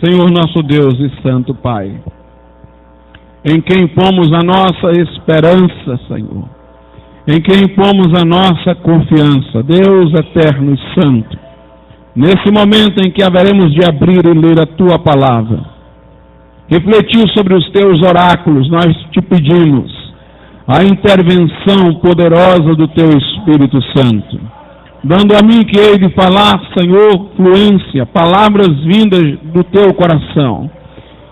Senhor nosso Deus e Santo Pai, em quem pomos a nossa esperança, Senhor, em quem pomos a nossa confiança, Deus eterno e santo, nesse momento em que haveremos de abrir e ler a Tua palavra, refletir sobre os Teus oráculos, nós te pedimos a intervenção poderosa do Teu Espírito Santo, dando a mim que hei de falar, Senhor, fluência, palavras vindas do Teu coração,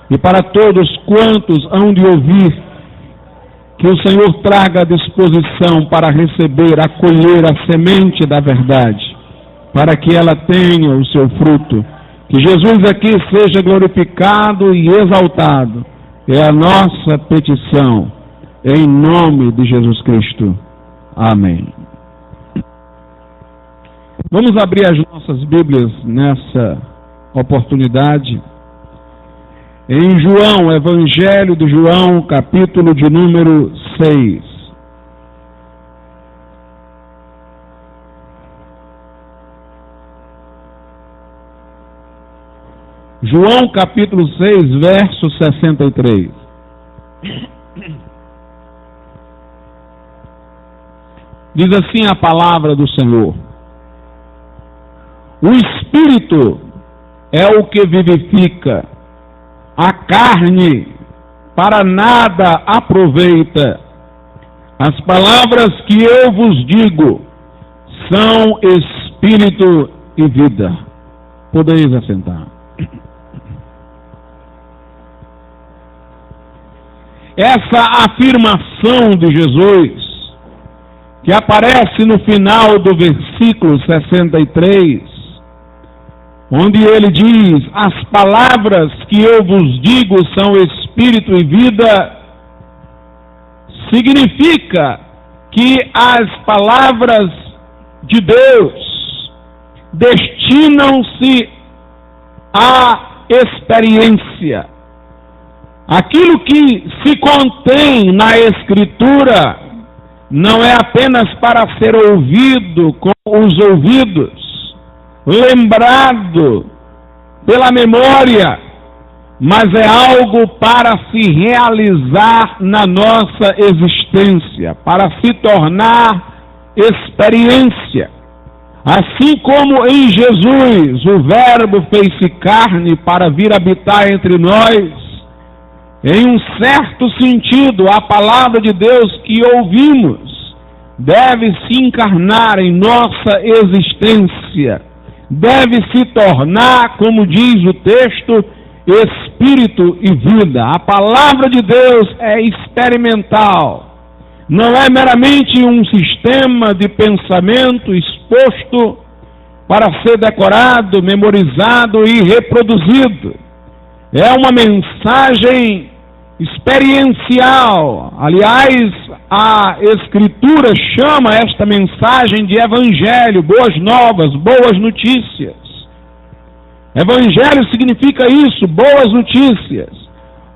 e para todos quantos hão de ouvir, que o Senhor traga a disposição para receber, acolher a semente da verdade, para que ela tenha o seu fruto. Que Jesus aqui seja glorificado e exaltado. É a nossa petição, em nome de Jesus Cristo. Amém. Vamos abrir as nossas Bíblias nessa oportunidade. Em João, Evangelho de João, capítulo de número 6. João, capítulo 6, verso 63. Diz assim a palavra do Senhor: o Espírito é o que vivifica, a carne para nada aproveita. As palavras que eu vos digo são Espírito e vida. Podeis assentar. Essa afirmação de Jesus, que aparece no final do versículo 63, onde ele diz: as palavras que eu vos digo são Espírito e vida, significa que as palavras de Deus destinam-se à experiência. Aquilo que se contém na Escritura não é apenas para ser ouvido com os ouvidos, lembrado pela memória, mas é algo para se realizar na nossa existência, para se tornar experiência. Assim como em Jesus o Verbo fez-se carne para vir habitar entre nós, em um certo sentido, a palavra de Deus que ouvimos deve se encarnar em nossa existência, deve se tornar, como diz o texto, Espírito e vida. A palavra de Deus é experimental, não é meramente um sistema de pensamento exposto para ser decorado, memorizado e reproduzido. É uma mensagem experiencial. Aliás, a Escritura chama esta mensagem de Evangelho, boas novas, boas notícias. Evangelho significa isso, boas notícias.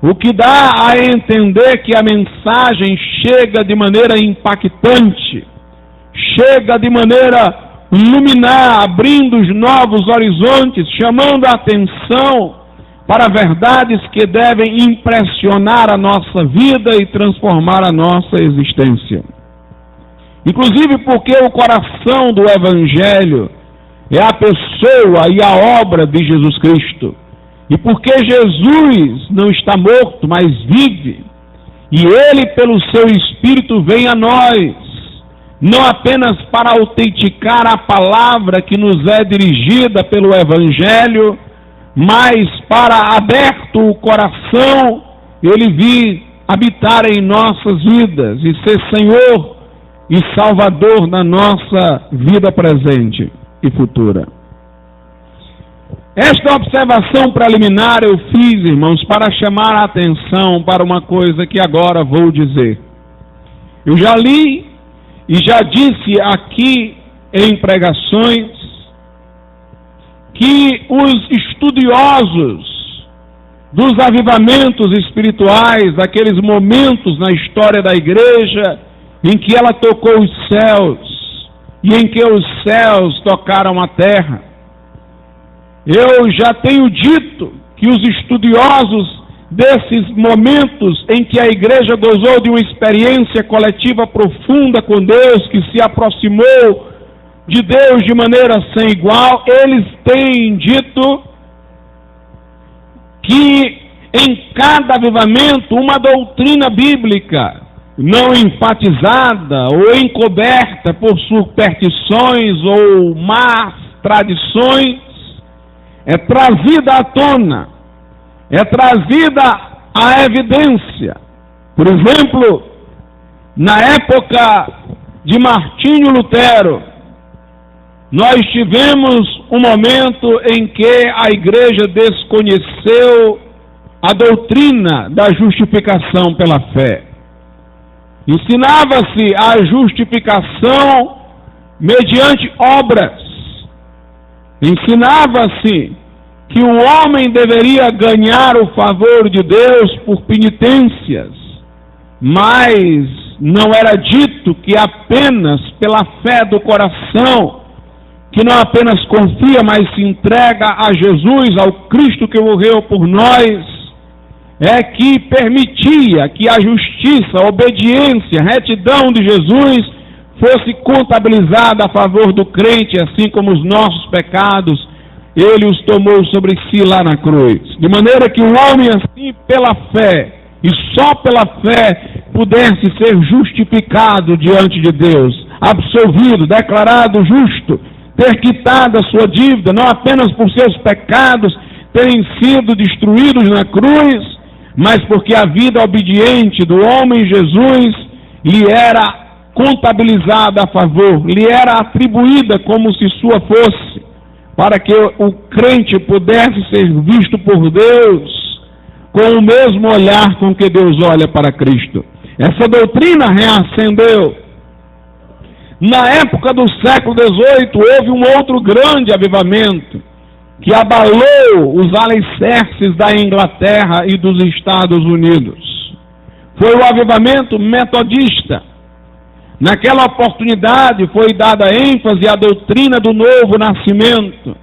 O que dá a entender que a mensagem chega de maneira impactante, chega de maneira luminar, abrindo os novos horizontes, chamando a atenção para verdades que devem impressionar a nossa vida e transformar a nossa existência. Inclusive porque o coração do Evangelho é a pessoa e a obra de Jesus Cristo. E porque Jesus não está morto, mas vive, e Ele, pelo seu Espírito, vem a nós, não apenas para autenticar a palavra que nos é dirigida pelo Evangelho, mas para, aberto o coração, Ele vir habitar em nossas vidas e ser Senhor e Salvador na nossa vida presente e futura. Esta observação preliminar eu fiz, irmãos, para chamar a atenção para uma coisa que agora vou dizer. Eu já li e já disse aqui em pregações que os estudiosos dos avivamentos espirituais, daqueles momentos na história da igreja em que ela tocou os céus e em que os céus tocaram a terra, eu já tenho dito que os estudiosos desses momentos em que a igreja gozou de uma experiência coletiva profunda com Deus, que se aproximou de Deus de maneira sem igual, eles têm dito que em cada avivamento uma doutrina bíblica não enfatizada ou encoberta por superstições ou más tradições é trazida à tona, é trazida à evidência. Por exemplo, na época de Martinho Lutero, nós tivemos um momento em que a igreja desconheceu a doutrina da justificação pela fé. Ensinava-se a justificação mediante obras. Ensinava-se que o homem deveria ganhar o favor de Deus por penitências, mas não era dito que apenas pela fé do coração, que não apenas confia, mas se entrega a Jesus, ao Cristo que morreu por nós, é que permitia que a justiça, a obediência, a retidão de Jesus fosse contabilizada a favor do crente, assim como os nossos pecados, ele os tomou sobre si lá na cruz. De maneira que o homem, assim, pela fé, e só pela fé, pudesse ser justificado diante de Deus, absolvido, declarado justo, ter quitado a sua dívida, não apenas por seus pecados terem sido destruídos na cruz, mas porque a vida obediente do homem Jesus lhe era contabilizada a favor, lhe era atribuída como se sua fosse, para que o crente pudesse ser visto por Deus com o mesmo olhar com que Deus olha para Cristo. Essa doutrina reacendeu. Na época do século XVIII, houve um outro grande avivamento, que abalou os alicerces da Inglaterra e dos Estados Unidos. Foi o avivamento metodista. Naquela oportunidade foi dada ênfase à doutrina do novo nascimento.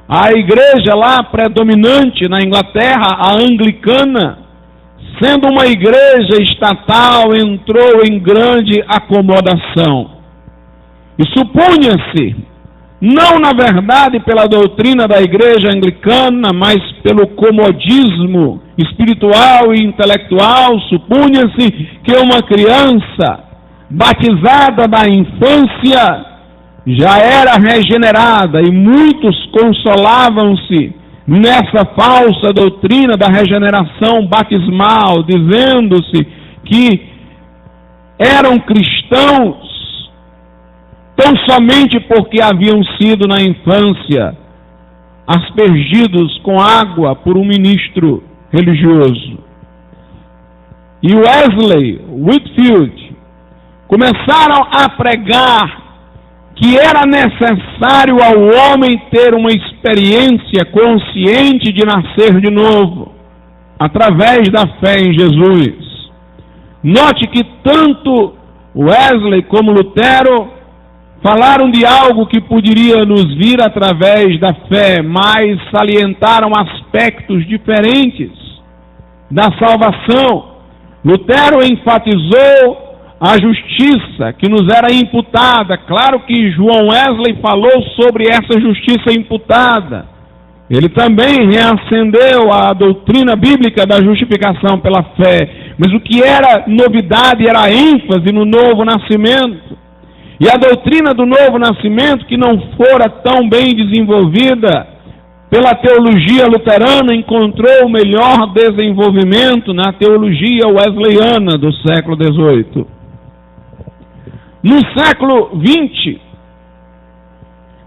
A igreja lá predominante na Inglaterra, a anglicana, sendo uma igreja estatal, entrou em grande acomodação. E supunha-se, não na verdade pela doutrina da igreja anglicana, mas pelo comodismo espiritual e intelectual, supunha-se que uma criança batizada na infância já era regenerada, e muitos consolavam-se nessa falsa doutrina da regeneração batismal, dizendo-se que eram cristãos tão somente porque haviam sido na infância aspergidos com água por um ministro religioso. E Wesley, Whitefield, começaram a pregar que era necessário ao homem ter uma experiência consciente de nascer de novo, através da fé em Jesus. Note que tanto Wesley como Lutero falaram de algo que poderia nos vir através da fé, mas salientaram aspectos diferentes da salvação. Lutero enfatizou a justiça que nos era imputada. Claro que João Wesley falou sobre essa justiça imputada. Ele também reacendeu a doutrina bíblica da justificação pela fé. Mas o que era novidade era a ênfase no novo nascimento. E a doutrina do novo nascimento, que não fora tão bem desenvolvida pela teologia luterana, encontrou o melhor desenvolvimento na teologia wesleyana do século XVIII. No século XX,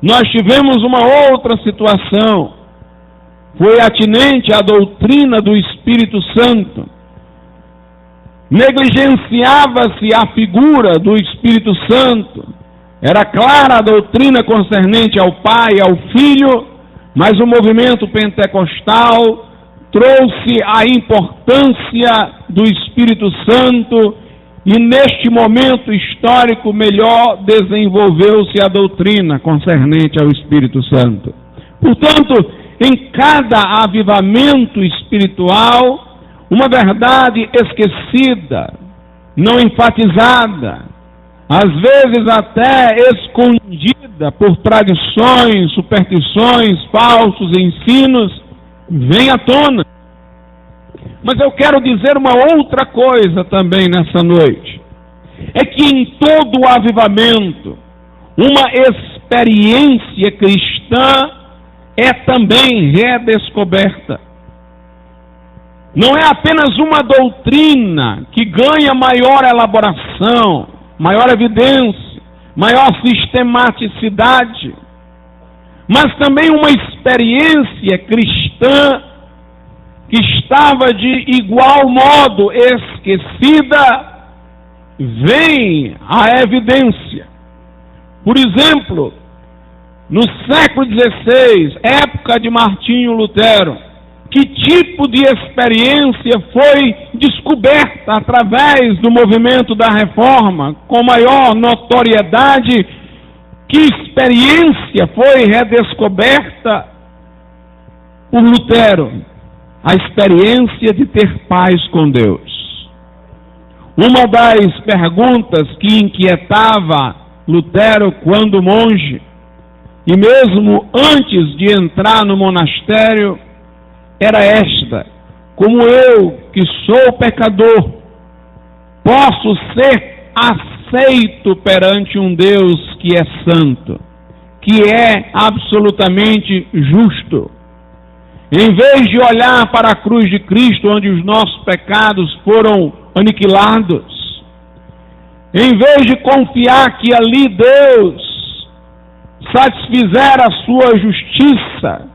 nós tivemos uma outra situação. Foi atinente à doutrina do Espírito Santo. Negligenciava-se a figura do Espírito Santo. Era clara a doutrina concernente ao Pai e ao Filho, mas o movimento pentecostal trouxe a importância do Espírito Santo e neste momento histórico melhor desenvolveu-se a doutrina concernente ao Espírito Santo. Portanto, em cada avivamento espiritual, uma verdade esquecida, não enfatizada, às vezes até escondida por tradições, superstições, falsos ensinos, vem à tona. Mas eu quero dizer uma outra coisa também nessa noite. É que em todo o avivamento, uma experiência cristã é também redescoberta. Não é apenas uma doutrina que ganha maior elaboração, maior evidência, maior sistematicidade, mas também uma experiência cristã que estava de igual modo esquecida, vem à evidência. Por exemplo, no século XVI, época de Martinho Lutero, que tipo de experiência foi descoberta através do movimento da Reforma, com maior notoriedade? Que experiência foi redescoberta por Lutero? A experiência de ter paz com Deus. Uma das perguntas que inquietava Lutero quando monge, e mesmo antes de entrar no monastério, era esta: como eu, que sou pecador, posso ser aceito perante um Deus que é santo, que é absolutamente justo? Em vez de olhar para a cruz de Cristo, onde os nossos pecados foram aniquilados, em vez de confiar que ali Deus satisfizera a sua justiça,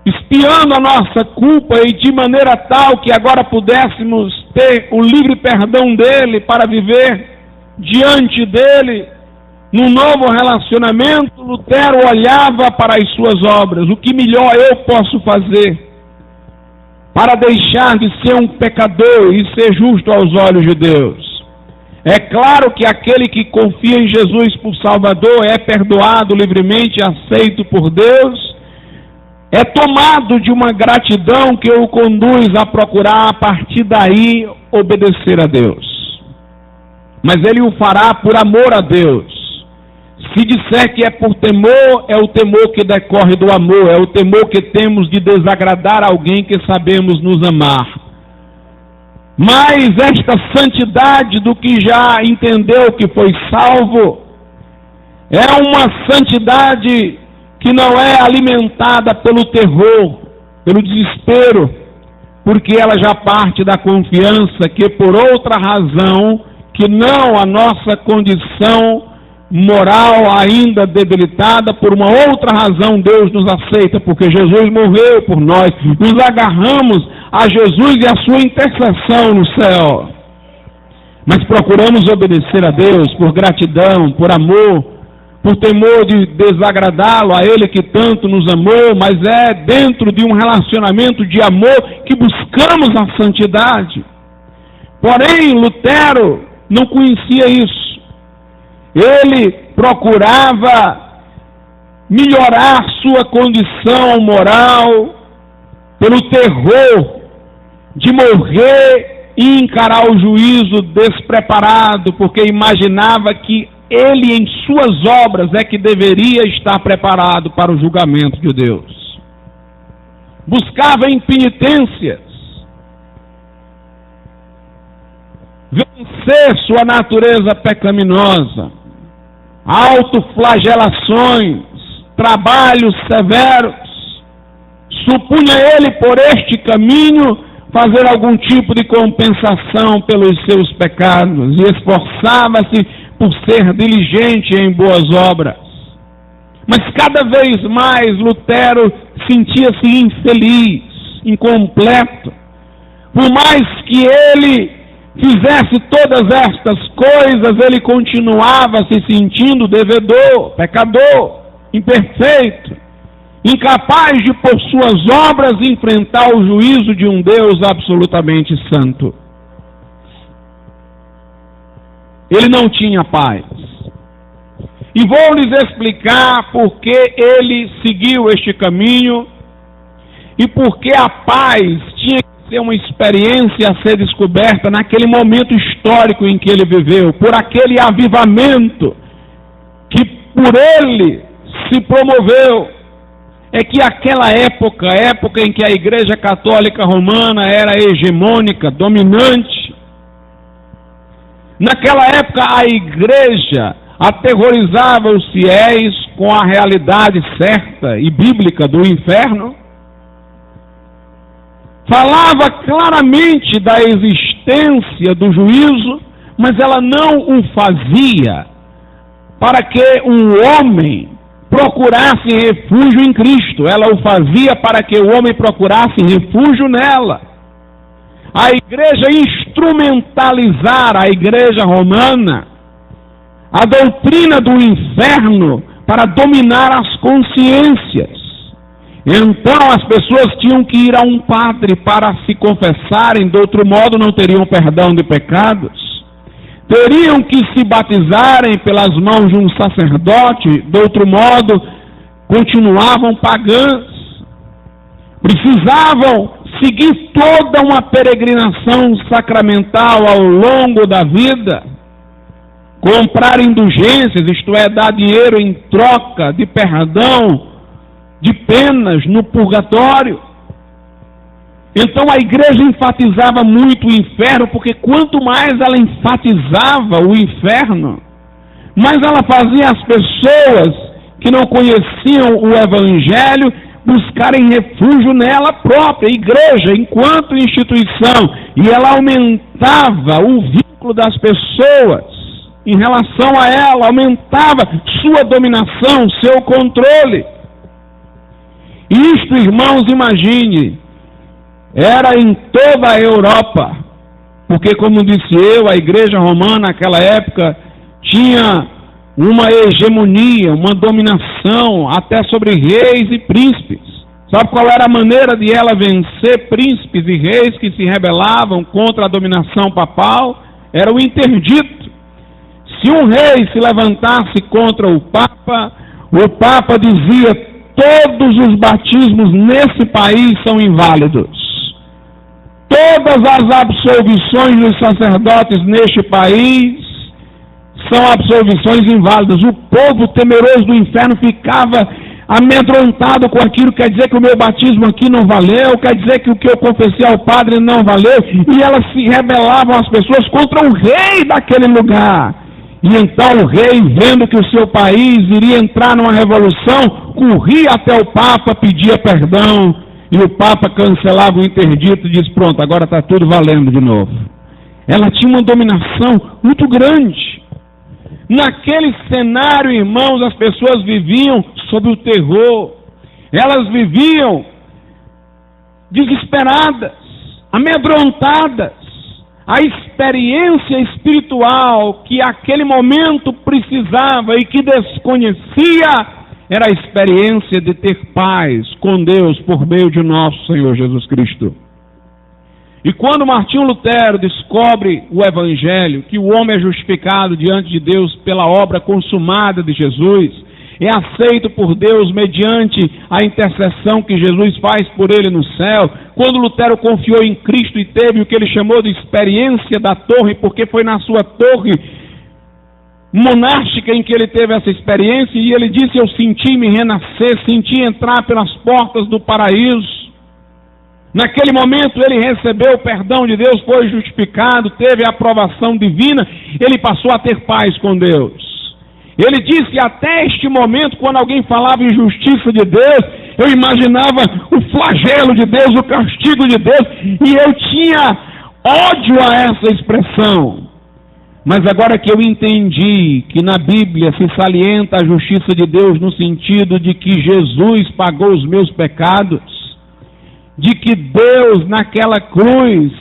expiando a nossa culpa e de maneira tal que agora pudéssemos ter o livre perdão dele para viver diante dele num novo relacionamento, Lutero olhava para as suas obras. O que melhor eu posso fazer para deixar de ser um pecador e ser justo aos olhos de Deus? É claro que aquele que confia em Jesus por Salvador é perdoado livremente, aceito por Deus, é tomado de uma gratidão que o conduz a procurar a partir daí obedecer a Deus. Mas ele o fará por amor a Deus. Se disser que é por temor, é o temor que decorre do amor, é o temor que temos de desagradar alguém que sabemos nos amar. Mas esta santidade do que já entendeu que foi salvo, é uma santidade que não é alimentada pelo terror, pelo desespero, porque ela já parte da confiança que por outra razão, que não a nossa condição moral ainda debilitada, por uma outra razão Deus nos aceita, porque Jesus morreu por nós, nos agarramos a Jesus e a sua intercessão no céu, mas procuramos obedecer a Deus por gratidão, por amor, por temor de desagradá-lo, a Ele que tanto nos amou, mas é dentro de um relacionamento de amor que buscamos a santidade. Porém, Lutero não conhecia isso. Ele procurava melhorar sua condição moral pelo terror de morrer e encarar o juízo despreparado, porque imaginava que ele em suas obras é que deveria estar preparado para o julgamento de Deus. Buscava impenitências, vencer sua natureza pecaminosa, autoflagelações, trabalhos severos. Supunha ele por este caminho fazer algum tipo de compensação pelos seus pecados e esforçava-se por ser diligente em boas obras. Mas cada vez mais Lutero sentia-se infeliz, incompleto. Por mais que ele fizesse todas estas coisas, ele continuava se sentindo devedor, pecador, imperfeito, incapaz de por suas obras enfrentar o juízo de um Deus absolutamente santo. Ele não tinha paz. E vou lhes explicar por que ele seguiu este caminho e por que a paz tinha que ser uma experiência a ser descoberta naquele momento histórico em que ele viveu, por aquele avivamento que por ele se promoveu. É que aquela época, a época em que a Igreja Católica Romana era hegemônica, dominante, naquela época a Igreja aterrorizava os fiéis com a realidade certa e bíblica do inferno, falava claramente da existência do juízo, mas ela não o fazia para que um homem procurasse refúgio em Cristo. Ela o fazia para que o homem procurasse refúgio nela. A igreja instrumentalizar a igreja romana, a doutrina do inferno para dominar as consciências. Então as pessoas tinham que ir a um padre para se confessarem, de outro modo não teriam perdão de pecados. Teriam que se batizarem pelas mãos de um sacerdote, de outro modo continuavam pagãs. Precisavam seguir toda uma peregrinação sacramental ao longo da vida, comprar indulgências, isto é, dar dinheiro em troca de perdão de penas no purgatório. Então a igreja enfatizava muito o inferno, porque quanto mais ela enfatizava o inferno, mais ela fazia as pessoas que não conheciam o evangelho buscarem refúgio nela própria, a igreja enquanto instituição, e ela aumentava o vínculo das pessoas em relação a ela, aumentava sua dominação, seu controle. Isto, irmãos, imagine, era em toda a Europa, porque, como disse eu, a igreja romana naquela época tinha uma hegemonia, uma dominação até sobre reis e príncipes. Sabe qual era a maneira de ela vencer príncipes e reis que se rebelavam contra a dominação papal? Era o interdito. Se um rei se levantasse contra o Papa dizia: todos os batismos nesse país são inválidos. Todas as absolvições dos sacerdotes neste país são absolvições inválidas. O povo temeroso do inferno ficava amedrontado com aquilo. Quer dizer que o meu batismo aqui não valeu, quer dizer que o que eu confessei ao padre não valeu, e elas se rebelavam, as pessoas, contra o rei daquele lugar. E então o rei, vendo que o seu país iria entrar numa revolução, corria até o Papa, pedia perdão, e o Papa cancelava o interdito e diz: pronto, agora está tudo valendo de novo. Ela tinha uma dominação muito grande. Naquele cenário, irmãos, as pessoas viviam sob o terror. Elas viviam desesperadas, amedrontadas. A experiência espiritual que aquele momento precisava e que desconhecia era a experiência de ter paz com Deus por meio de nosso Senhor Jesus Cristo. E quando Martinho Lutero descobre o Evangelho, que o homem é justificado diante de Deus pela obra consumada de Jesus, é aceito por Deus mediante a intercessão que Jesus faz por ele no céu. Quando Lutero confiou em Cristo e teve o que ele chamou de experiência da torre, porque foi na sua torre monástica em que ele teve essa experiência, e ele disse: eu senti-me renascer, senti entrar pelas portas do paraíso. Naquele momento ele recebeu o perdão de Deus, foi justificado, teve a aprovação divina, ele passou a ter paz com Deus. Ele disse: até este momento, quando alguém falava em justiça de Deus, eu imaginava o flagelo de Deus, o castigo de Deus, e eu tinha ódio a essa expressão. Mas agora que eu entendi que na Bíblia se salienta a justiça de Deus no sentido de que Jesus pagou os meus pecados, de que Deus naquela cruz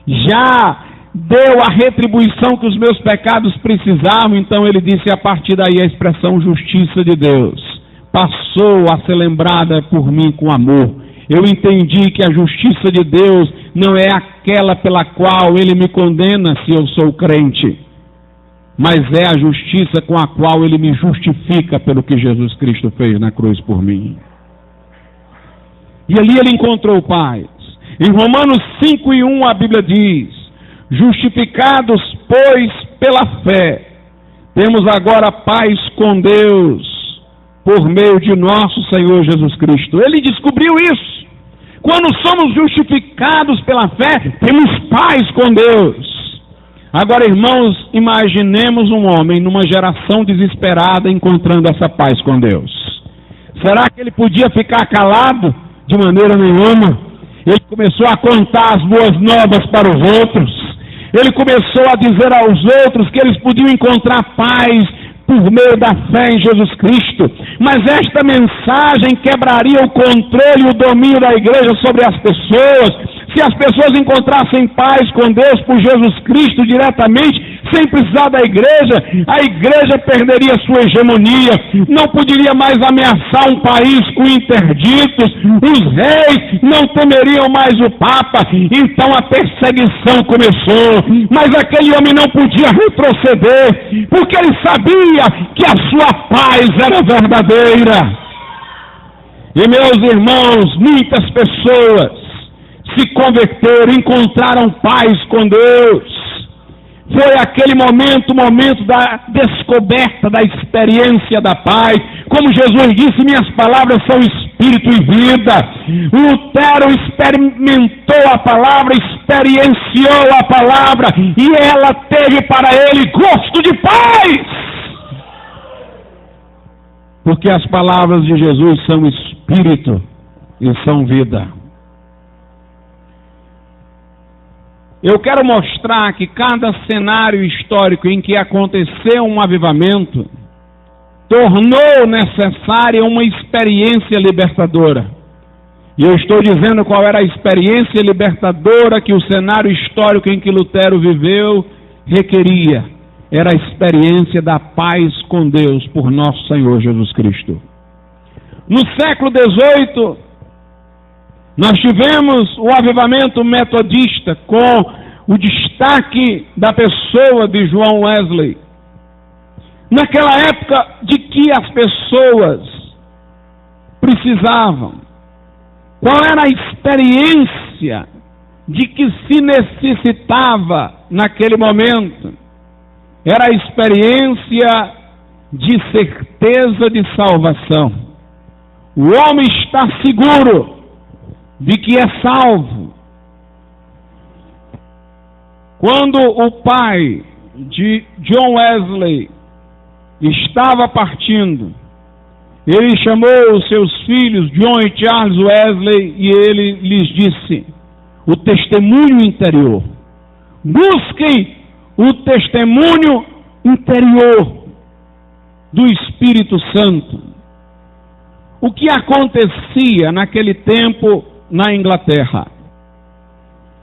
já deu a retribuição que os meus pecados precisavam, então ele disse: a partir daí a expressão justiça de Deus passou a ser lembrada por mim com amor. Eu entendi que a justiça de Deus não é aquela pela qual ele me condena se eu sou crente. mas é a justiça com a qual ele me justifica pelo que Jesus Cristo fez na cruz por mim. E ali ele encontrou paz. Em Romanos 5:1 a Bíblia diz: justificados, pois, pela fé, temos agora paz com Deus, por meio de nosso Senhor Jesus Cristo. Ele descobriu isso. Quando somos justificados pela fé, temos paz com Deus. Agora, irmãos, imaginemos um homem numa geração desesperada encontrando essa paz com Deus. Será que ele podia ficar calado? De maneira nenhuma. Ele começou a contar as boas novas para os outros. Ele começou a dizer aos outros que eles podiam encontrar paz por meio da fé em Jesus Cristo. Mas esta mensagem quebraria o controle e o domínio da igreja sobre as pessoas. Se as pessoas encontrassem paz com Deus por Jesus Cristo diretamente, sem precisar da igreja, a igreja perderia sua hegemonia, não poderia mais ameaçar um país com interditos, os reis não temeriam mais o Papa, então a perseguição começou. Mas aquele homem não podia retroceder, porque ele sabia que a sua paz era verdadeira. E meus irmãos, muitas pessoas se converteram, encontraram paz com Deus. Foi aquele momento da descoberta, da experiência da paz. Como Jesus disse, minhas palavras são espírito e vida. Lutero experimentou a palavra, experienciou a palavra, e ela teve para ele gosto de paz. Porque as palavras de Jesus são espírito e são vida. Eu quero mostrar que cada cenário histórico em que aconteceu um avivamento tornou necessária uma experiência libertadora. E eu estou dizendo qual era a experiência libertadora que o cenário histórico em que Lutero viveu requeria. Era a experiência da paz com Deus por nosso Senhor Jesus Cristo. No século XVIII, nós tivemos o avivamento metodista com o destaque da pessoa de John Wesley. Naquela época de que as pessoas precisavam, qual era a experiência de que se necessitava naquele momento? Era a experiência de certeza de salvação. O homem está seguro de que é salvo. Quando o pai de John Wesley estava partindo, ele chamou os seus filhos, John e Charles Wesley, e ele lhes disse: o testemunho interior. Busquem o testemunho interior do Espírito Santo. O que acontecia naquele tempo na Inglaterra?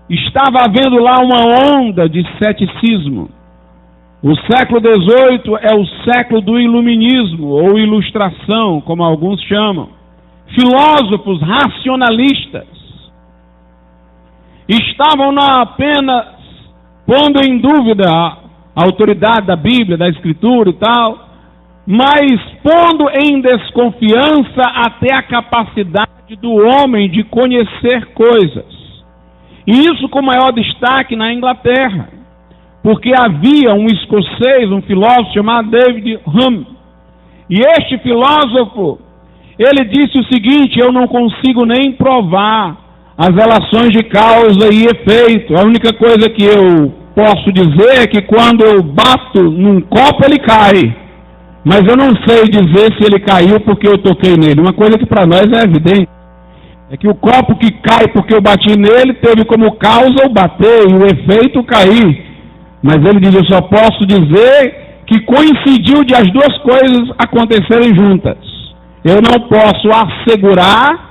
Estava havendo lá uma onda de ceticismo. O século XVIII é o século do iluminismo, ou ilustração, como alguns chamam. Filósofos racionalistas estavam não apenas pondo em dúvida a autoridade da Bíblia, da Escritura e tal, mas pondo em desconfiança até a capacidade do homem de conhecer coisas. E isso com maior destaque na Inglaterra, porque havia um escocês, um filósofo chamado David Hume. E este filósofo, ele disse o seguinte: eu não consigo nem provar as relações de causa e efeito. A única coisa que eu posso dizer é que quando eu bato num copo ele cai, mas eu não sei dizer se ele caiu porque eu toquei nele. Uma coisa que para nós é evidente é que o copo que cai porque eu bati nele teve como causa o bater e o efeito cair. Mas ele diz: eu só posso dizer que coincidiu de as duas coisas acontecerem juntas. Eu não posso assegurar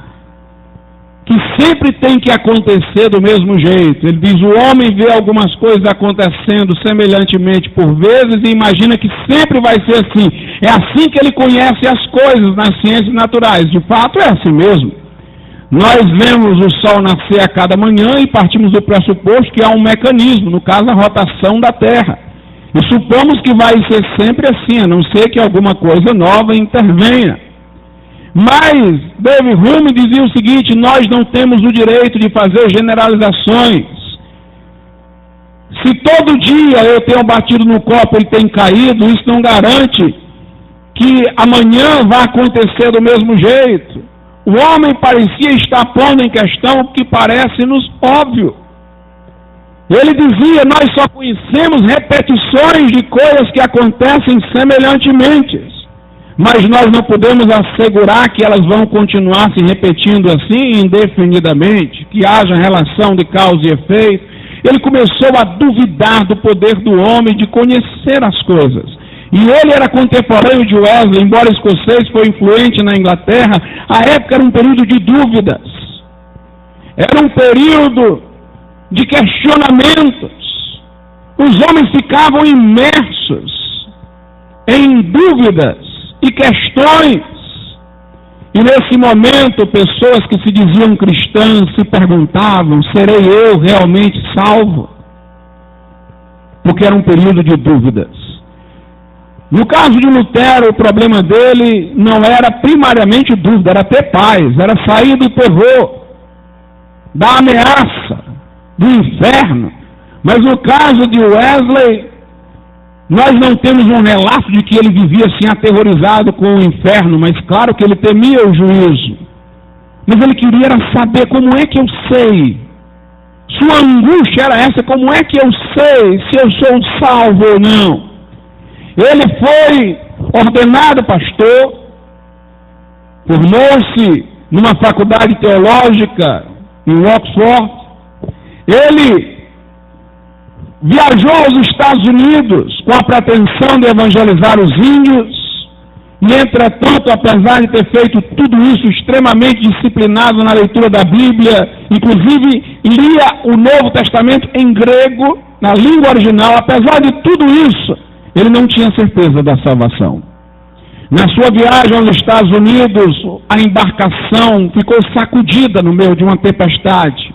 que sempre tem que acontecer do mesmo jeito. Ele diz: o homem vê algumas coisas acontecendo semelhantemente por vezes e imagina que sempre vai ser assim. É assim que ele conhece as coisas nas ciências naturais. De fato é assim mesmo. Nós vemos o sol nascer a cada manhã e partimos do pressuposto que há um mecanismo, no caso a rotação da Terra. E supomos que vai ser sempre assim, a não ser que alguma coisa nova intervenha. Mas David Hume dizia o seguinte: nós não temos o direito de fazer generalizações. Se todo dia eu tenho batido no copo e ele tem caído, isso não garante que amanhã vai acontecer do mesmo jeito. O homem parecia estar pondo em questão o que parece-nos óbvio. Ele dizia: nós só conhecemos repetições de coisas que acontecem semelhantemente, mas nós não podemos assegurar que elas vão continuar se repetindo assim indefinidamente, que haja relação de causa e efeito. Ele começou a duvidar do poder do homem de conhecer as coisas. E ele era contemporâneo de Wesley, embora escocês, foi influente na Inglaterra. A época era um período de dúvidas. Era um período de questionamentos. Os homens ficavam imersos em dúvidas e questões. E nesse momento, pessoas que se diziam cristãs se perguntavam: serei eu realmente salvo? Porque era um período de dúvidas. No caso de Lutero, o problema dele não era primariamente dúvida, era ter paz, era sair do terror, da ameaça, do inferno. Mas no caso de Wesley, nós não temos um relato de que ele vivia assim aterrorizado com o inferno, mas claro que ele temia o juízo. Mas ele queria saber: como é que eu sei? Sua angústia era essa: como é que eu sei se eu sou salvo ou não? Ele foi ordenado pastor, formou-se numa faculdade teológica em Oxford. Ele viajou aos Estados Unidos com a pretensão de evangelizar os índios, e entretanto, apesar de ter feito tudo isso extremamente disciplinado na leitura da Bíblia, inclusive lia o Novo Testamento em grego, na língua original, apesar de tudo isso, ele não tinha certeza da salvação. Na sua viagem aos Estados Unidos, a embarcação ficou sacudida no meio de uma tempestade.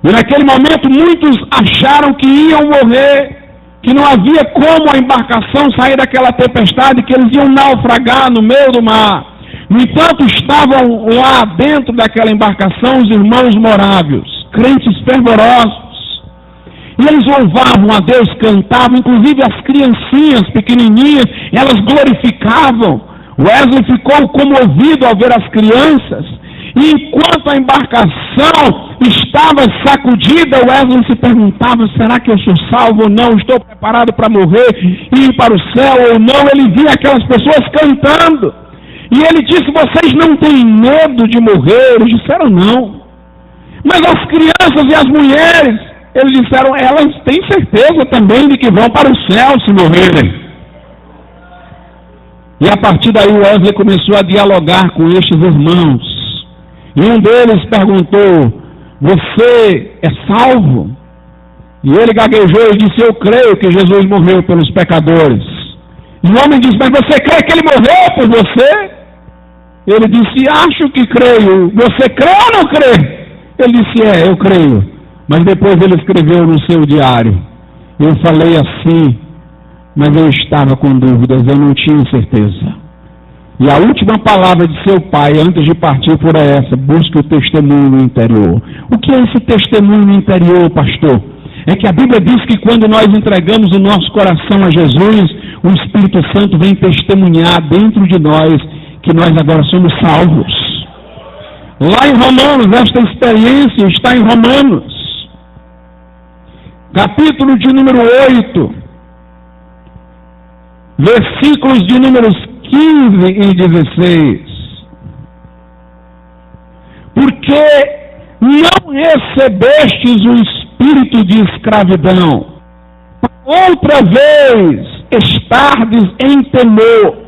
E naquele momento muitos acharam que iam morrer, que não havia como a embarcação sair daquela tempestade, que eles iam naufragar no meio do mar. No entanto, estavam lá dentro daquela embarcação os irmãos morávios, crentes fervorosos. E eles louvavam a Deus, cantavam, inclusive as criancinhas pequenininhas, elas glorificavam. Wesley ficou comovido ao ver as crianças. E enquanto a embarcação estava sacudida, Wesley se perguntava: será que eu sou salvo ou não? Estou preparado para morrer e ir para o céu ou não? Ele via aquelas pessoas cantando. E ele disse: vocês não têm medo de morrer? Eles disseram: não. Mas as crianças e as mulheres, eles disseram: elas têm certeza também de que vão para o céu se morrerem. E a partir daí Wesley começou a dialogar com estes irmãos. E um deles perguntou: você é salvo? E ele gaguejou e disse: eu creio que Jesus morreu pelos pecadores. E o homem disse: mas você crê que ele morreu por você? Ele disse: acho que creio. Você crê ou não crê? Ele disse: eu creio. Mas depois ele escreveu no seu diário: eu falei assim, mas eu estava com dúvidas, eu não tinha certeza. E a última palavra de seu pai, antes de partir, foi essa: busque o testemunho no interior. O que é esse testemunho no interior, pastor? É que a Bíblia diz que quando nós entregamos o nosso coração a Jesus, o Espírito Santo vem testemunhar dentro de nós que nós agora somos salvos. Lá em Romanos, esta experiência está em Romanos, capítulo de número 8, versículos de números 15 e 16. Porque não recebestes o espírito de escravidão, outra vez estardes em temor,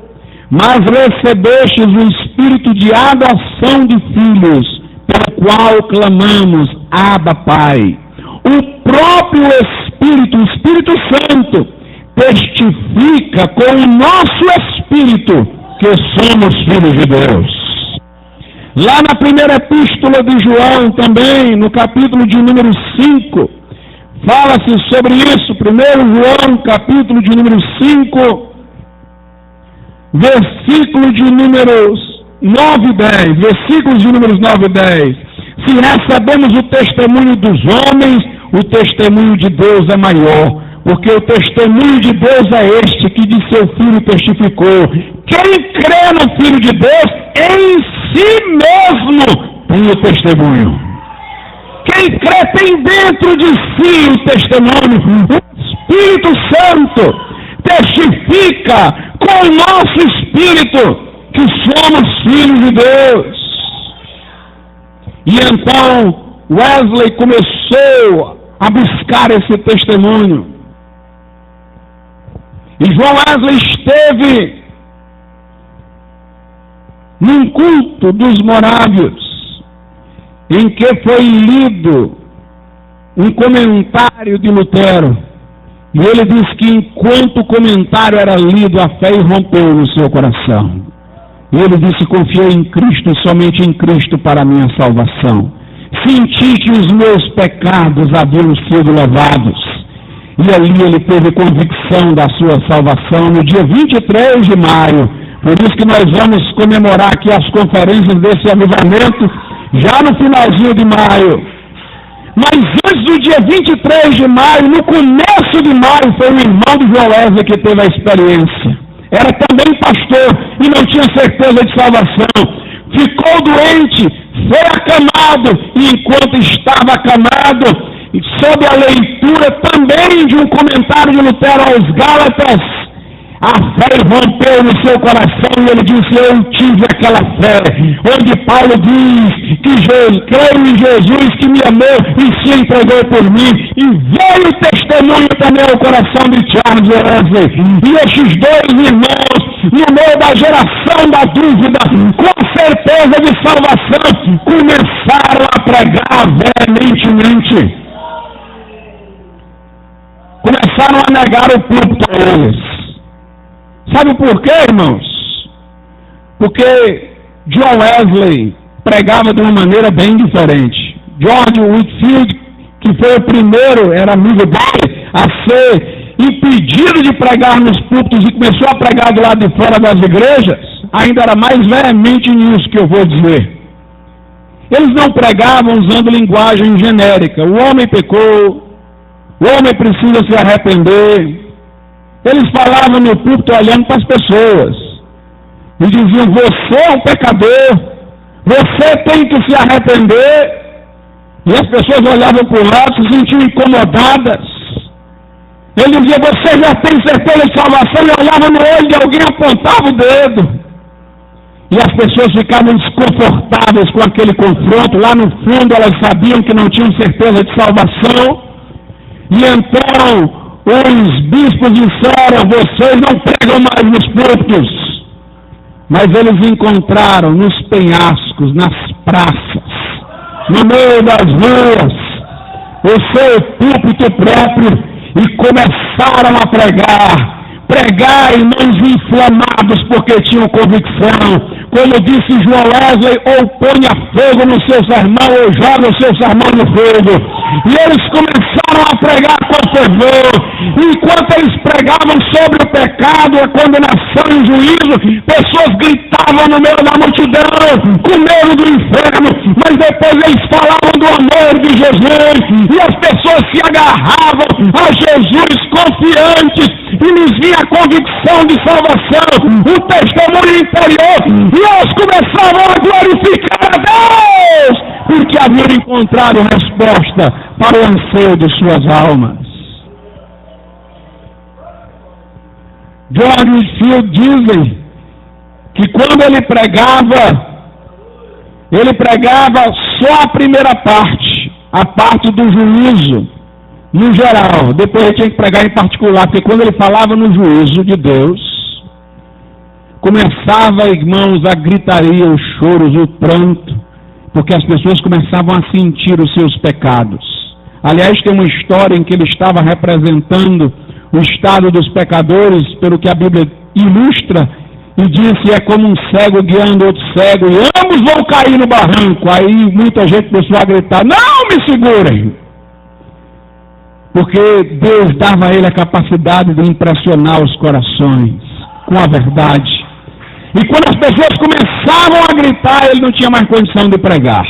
mas recebestes o espírito de adoção de filhos, pelo qual clamamos: Abba, Pai. O próprio Espírito, o Espírito Santo, testifica com o nosso espírito que somos filhos de Deus. Lá na primeira epístola de João, também, no capítulo de número 5, fala-se sobre isso. 1 João, capítulo de número 5, versículo de números 9 e 10. Versículos de números 9 e 10. Se recebemos o testemunho dos homens, o testemunho de Deus é maior, porque o testemunho de Deus é este, que de seu Filho testificou. Quem crê no Filho de Deus, em si mesmo tem o testemunho. Quem crê tem dentro de si o testemunho. O Espírito Santo testifica com o nosso espírito que somos filhos de Deus. E então Wesley começou a buscar esse testemunho. E João Wesley esteve num culto dos morávios, em que foi lido um comentário de Lutero. E ele diz que enquanto o comentário era lido, a fé irrompeu no seu coração. E ele disse: confiei em Cristo e somente em Cristo para a minha salvação. Senti que os meus pecados haviam sido levados. E ali ele teve convicção da sua salvação no dia 23 de maio. Por isso que nós vamos comemorar aqui as conferências desse avivamento já no finalzinho de maio. Mas antes do dia 23 de maio, no começo de maio, foi o irmão do João Wesley que teve a experiência. Era também pastor e não tinha certeza de salvação. Ficou doente, foi acamado, e enquanto estava acamado, sob a leitura também de um comentário de Lutero aos Gálatas, a fé rompeu no seu coração e ele disse: eu tive aquela fé, onde Paulo diz que creio em Jesus que me amou e se entregou por mim, e veio o testemunho também ao coração de Charles Wesley. E estes dois irmãos, no meio da geração da dúvida, com certeza de salvação, começaram a pregar veementemente. Começaram a negar o púlpito a eles. Sabe por quê, irmãos? Porque John Wesley pregava de uma maneira bem diferente. George Whitefield, que foi o primeiro, era amigo dele, a ser impedido de pregar nos púlpitos e começou a pregar do lado de fora das igrejas, ainda era mais veemente nisso que eu vou dizer. Eles não pregavam usando linguagem genérica. O homem pecou, o homem precisa se arrepender. Eles falavam no púlpito olhando para as pessoas e diziam: você é um pecador, você tem que se arrepender. E as pessoas olhavam para o lado, se sentiam incomodadas. Ele dizia: você já tem certeza de salvação? E olhava no olho de alguém e apontava o dedo. E as pessoas ficavam desconfortáveis com aquele confronto. Lá no fundo elas sabiam que não tinham certeza de salvação. E então os bispos disseram: vocês não pregam mais nos púlpitos. Mas eles encontraram nos penhascos, nas praças, no meio das ruas, o seu púlpito próprio, e começaram a pregar em mãos inflamados, porque tinham convicção. Como disse João Wesley: ou ponha fogo no seu sermão, ou joga o seu sermão no fogo. E eles começaram a pregar com fervor. Enquanto eles pregavam sobre o pecado, a condenação e o juízo, pessoas gritavam no meio da multidão, com medo do inferno, mas depois eles falavam do amor de Jesus, e as pessoas se agarravam a Jesus confiantes, e lhes vinha a convicção de salvação, o testemunho interior, e elas começavam a glorificar a Deus, porque haviam encontrado resposta para o anseio de suas almas. George Whitefield dizem que quando ele pregava só a primeira parte, a parte do juízo, no geral. Depois ele tinha que pregar em particular, porque quando ele falava no juízo de Deus, começava, irmãos, a gritaria, os choros, o pranto, porque as pessoas começavam a sentir os seus pecados. Aliás, tem uma história em que ele estava representando o estado dos pecadores, pelo que a Bíblia ilustra, e disse: é como um cego guiando outro cego, e ambos vão cair no barranco. Aí muita gente começou a gritar: não me segurem! Porque Deus dava a ele a capacidade de impressionar os corações com a verdade. E quando as pessoas começavam a gritar, ele não tinha mais condição de pregar.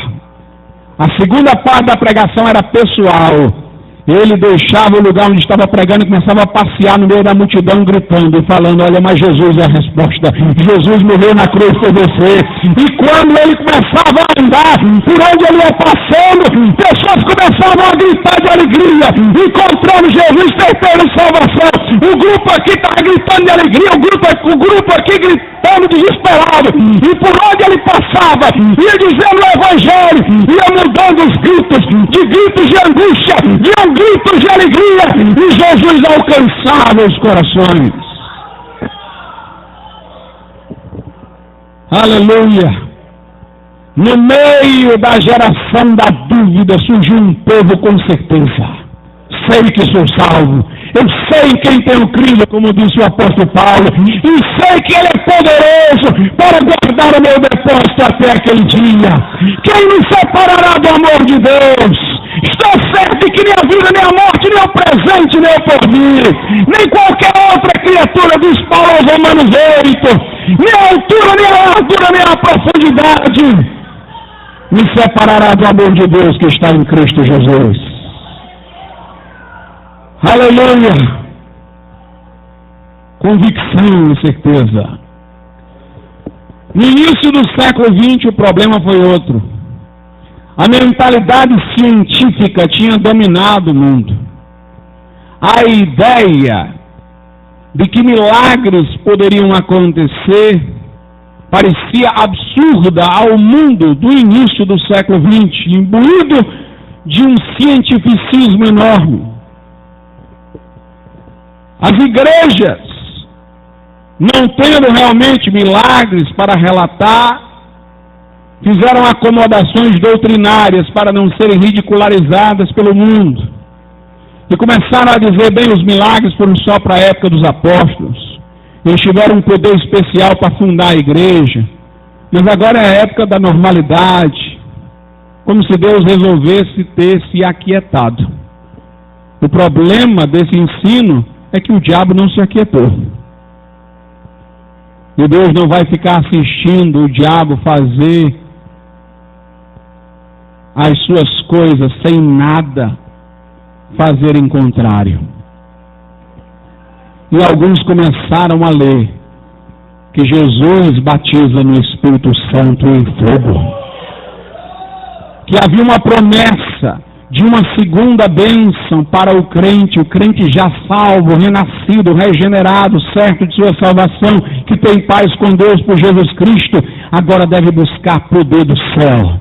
A segunda parte da pregação era pessoal. Ele deixava o lugar onde estava pregando e começava a passear no meio da multidão, gritando e falando: olha, mas Jesus é a resposta. Jesus morreu na cruz por você. E quando ele começava a andar, por onde ele ia passando, pessoas começavam a gritar de alegria, encontrando Jesus, tentando salvação. O grupo aqui estava gritando de alegria, o grupo aqui gritando desesperado. E por onde ele passava, ia dizendo o evangelho, ia mudando os gritos, de gritos de angústia, de gritos de alegria, e Jesus alcançava os corações. Aleluia! No meio da geração da dúvida surgiu um povo com certeza. Sei que sou salvo, eu sei quem tenho crido, como disse o apóstolo Paulo, e sei que Ele é poderoso para guardar o meu depósito até aquele dia. Quem me separará do amor de Deus? Estou certo que nem a vida, nem a morte, nem o presente, nem o porvir, nem qualquer outra criatura, diz Paulo aos Romanos 8, nem a altura, nem a largura, nem a profundidade, me separará do amor de Deus que está em Cristo Jesus. Aleluia! Convicção e certeza. No início do século XX o problema foi outro. A mentalidade científica tinha dominado o mundo. A ideia de que milagres poderiam acontecer parecia absurda ao mundo do início do século XX, imbuído de um cientificismo enorme. As igrejas, não tendo realmente milagres para relatar, fizeram acomodações doutrinárias para não serem ridicularizadas pelo mundo. E começaram a dizer: bem, os milagres foram só para a época dos apóstolos. Eles tiveram um poder especial para fundar a igreja. Mas agora é a época da normalidade. Como se Deus resolvesse ter se aquietado. O problema desse ensino é que o diabo não se aquietou. E Deus não vai ficar assistindo o diabo fazer as suas coisas sem nada fazer em contrário. E alguns começaram a ler que Jesus batiza no Espírito Santo e em fogo. Que havia uma promessa de uma segunda bênção para o crente já salvo, renascido, regenerado, certo de sua salvação, que tem paz com Deus por Jesus Cristo, agora deve buscar poder do céu,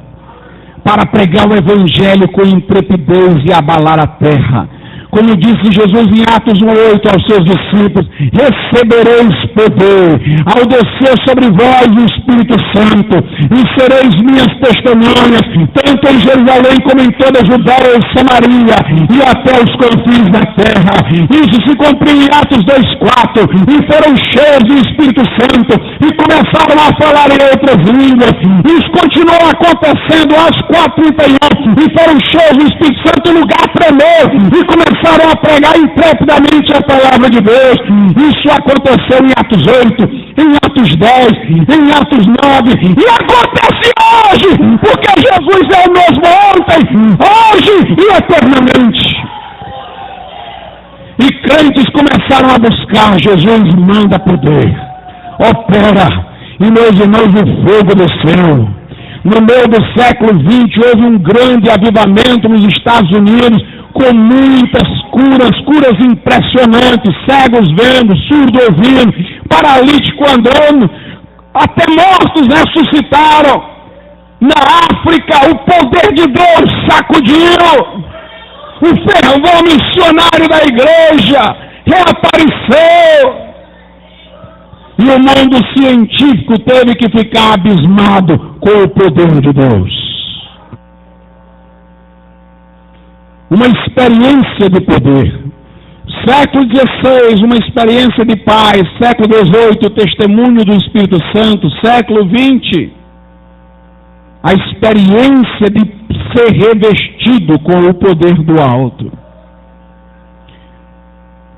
para pregar o Evangelho com intrepidez e abalar a terra. Como disse Jesus em Atos 1:8 aos seus discípulos: recebereis poder ao descer sobre vós o Espírito Santo, e sereis minhas testemunhas, tanto em Jerusalém como em toda a Judéia e Samaria, e até os confins da terra. Isso se cumpriu em Atos 2:4, e foram cheios do Espírito Santo, e começaram a falar em outras línguas. Isso continuou acontecendo às 4h31, e foram cheios do Espírito Santo, o lugar tremeu, e começaram a pregar intrepidamente a palavra de Deus. Isso aconteceu em Atos 8, em Atos 10, em Atos 9, e acontece hoje, porque Jesus é o mesmo ontem, hoje e eternamente. E crentes começaram a buscar: Jesus manda poder, opera, e meus irmãos, o fogo desceu. No meio do século XX houve um grande avivamento nos Estados Unidos, com muitas curas impressionantes, cegos vendo, surdo ouvindo, paralítico andando, até mortos ressuscitaram. Na África, o poder de Deus sacudiu, o fervor missionário da igreja reapareceu, e o mundo científico teve que ficar abismado com o poder de Deus. Uma experiência de poder. Século XVI, uma experiência de paz. Século XVIII, o testemunho do Espírito Santo. Século XX, a experiência de ser revestido com o poder do alto.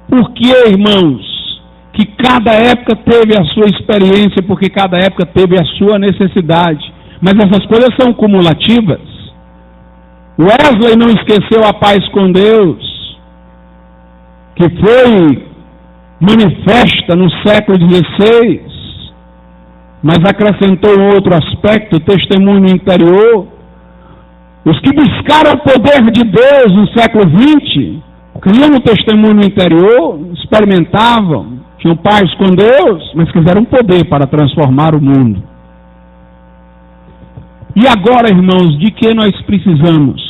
Por que, irmãos, que cada época teve a sua experiência, porque cada época teve a sua necessidade. Mas essas coisas são cumulativas. Wesley não esqueceu a paz com Deus, que foi manifesta no século XVI, mas acrescentou um outro aspecto, o testemunho interior. Os que buscaram o poder de Deus no século XX, criam um testemunho interior, experimentavam, tinham paz com Deus, mas quiseram poder para transformar o mundo. E agora, irmãos, de que nós precisamos?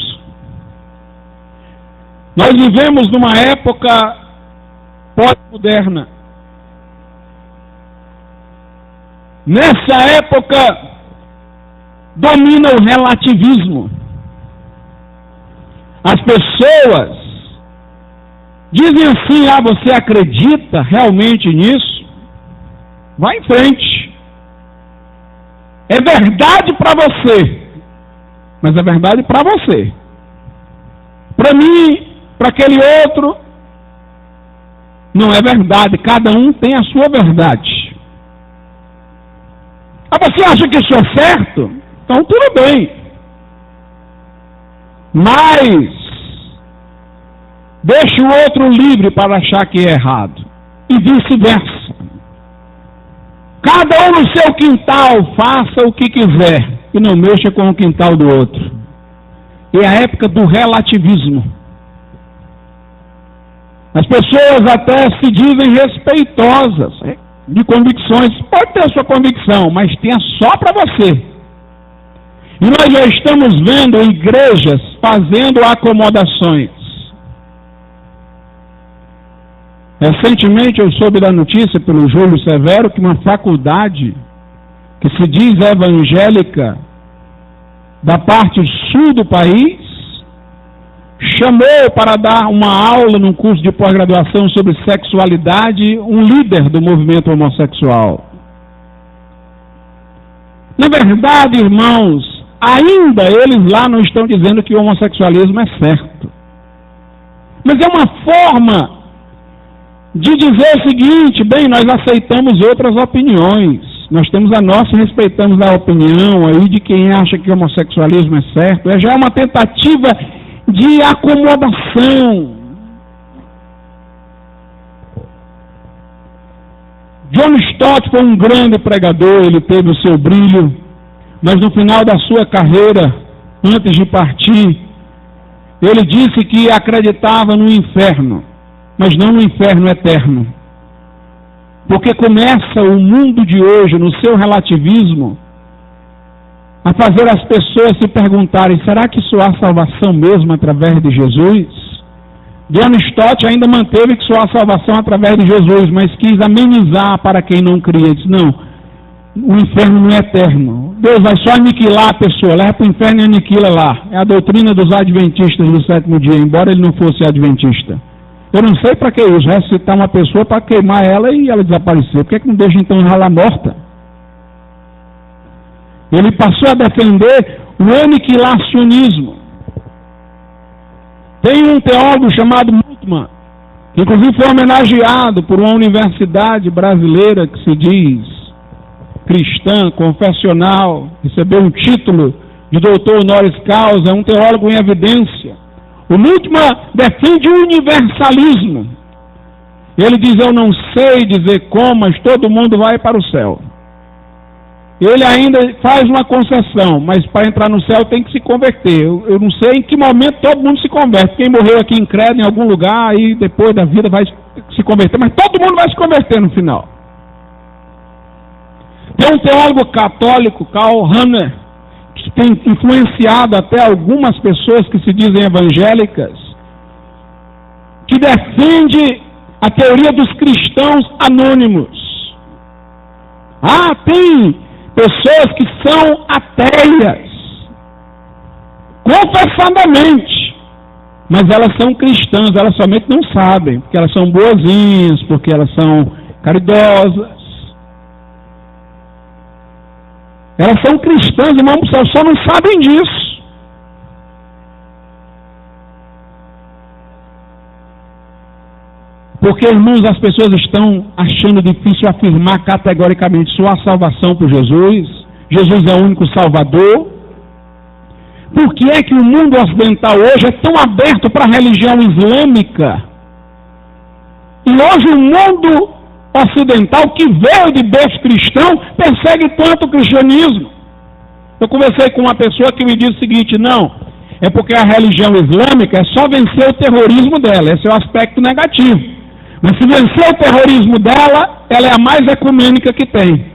Nós vivemos numa época pós-moderna. Nessa época, domina o relativismo. As pessoas dizem assim: ah, você acredita realmente nisso? Vá em frente. É verdade para você, mas é verdade para você. Para mim, para aquele outro, não é verdade. Cada um tem a sua verdade. Ah, você acha que isso é certo? Então tudo bem. Mas deixe o outro livre para achar que é errado. E vice-versa. Cada um no seu quintal faça o que quiser e não mexa com o quintal do outro. É a época do relativismo. As pessoas até se dizem respeitosas de convicções. Pode ter a sua convicção, mas tenha só para você. E nós já estamos vendo igrejas fazendo acomodações. Recentemente eu soube da notícia pelo Júlio Severo que uma faculdade que se diz evangélica da parte sul do país chamou para dar uma aula num curso de pós-graduação sobre sexualidade um líder do movimento homossexual. Na verdade, irmãos, ainda eles lá não estão dizendo que o homossexualismo é certo. Mas é uma forma de dizer o seguinte: bem, nós aceitamos outras opiniões, nós temos a nossa e respeitamos a opinião aí de quem acha que o homossexualismo é certo. Já é uma tentativa de acomodação. John Stott foi um grande pregador, ele teve o seu brilho, mas no final da sua carreira, antes de partir, ele disse que acreditava no inferno, mas não no inferno eterno. Porque começa o mundo de hoje, no seu relativismo, a fazer as pessoas se perguntarem: será que só há salvação mesmo através de Jesus? John Stott ainda manteve que só há salvação através de Jesus, mas quis amenizar para quem não cria. Disse: não, o inferno não é eterno. Deus vai só aniquilar a pessoa, leva para o inferno e aniquila lá. É a doutrina dos adventistas do sétimo dia, embora ele não fosse adventista. Eu não sei para que isso, ressuscitar uma pessoa para queimar ela e ela desaparecer. Por que não deixa então ela morta? Ele passou a defender o aniquilacionismo. Tem um teólogo chamado Bultmann, que inclusive foi homenageado por uma universidade brasileira que se diz cristã, confessional, recebeu um título de doutor honoris causa, é um teólogo em evidência. O Bultmann defende o universalismo. Ele diz: eu não sei dizer como, mas todo mundo vai para o céu. Ele ainda faz uma concessão, mas para entrar no céu tem que se converter. Eu não sei em que momento todo mundo se converte. Quem morreu aqui incrédulo em algum lugar, aí depois da vida vai se converter, mas todo mundo vai se converter no final. Tem um teólogo católico, Karl Rahner, que tem influenciado até algumas pessoas que se dizem evangélicas, que defende a teoria dos cristãos anônimos. Ah, tem pessoas que são ateias, confessadamente, mas elas são cristãs, elas somente não sabem, porque elas são boazinhas, porque elas são caridosas. Elas são cristãs, irmãos, elas só não sabem disso. Porque, irmãos, as pessoas estão achando difícil afirmar categoricamente sua salvação por Jesus. Jesus é o único Salvador. Por que é que o mundo ocidental hoje é tão aberto para a religião islâmica? E hoje o mundo ocidental, que veio de berço cristão, persegue tanto o cristianismo. Eu conversei com uma pessoa que me disse o seguinte: não, é porque a religião islâmica é só vencer o terrorismo dela, esse é o aspecto negativo. Mas se vencer o terrorismo dela, ela é a mais ecumênica que tem.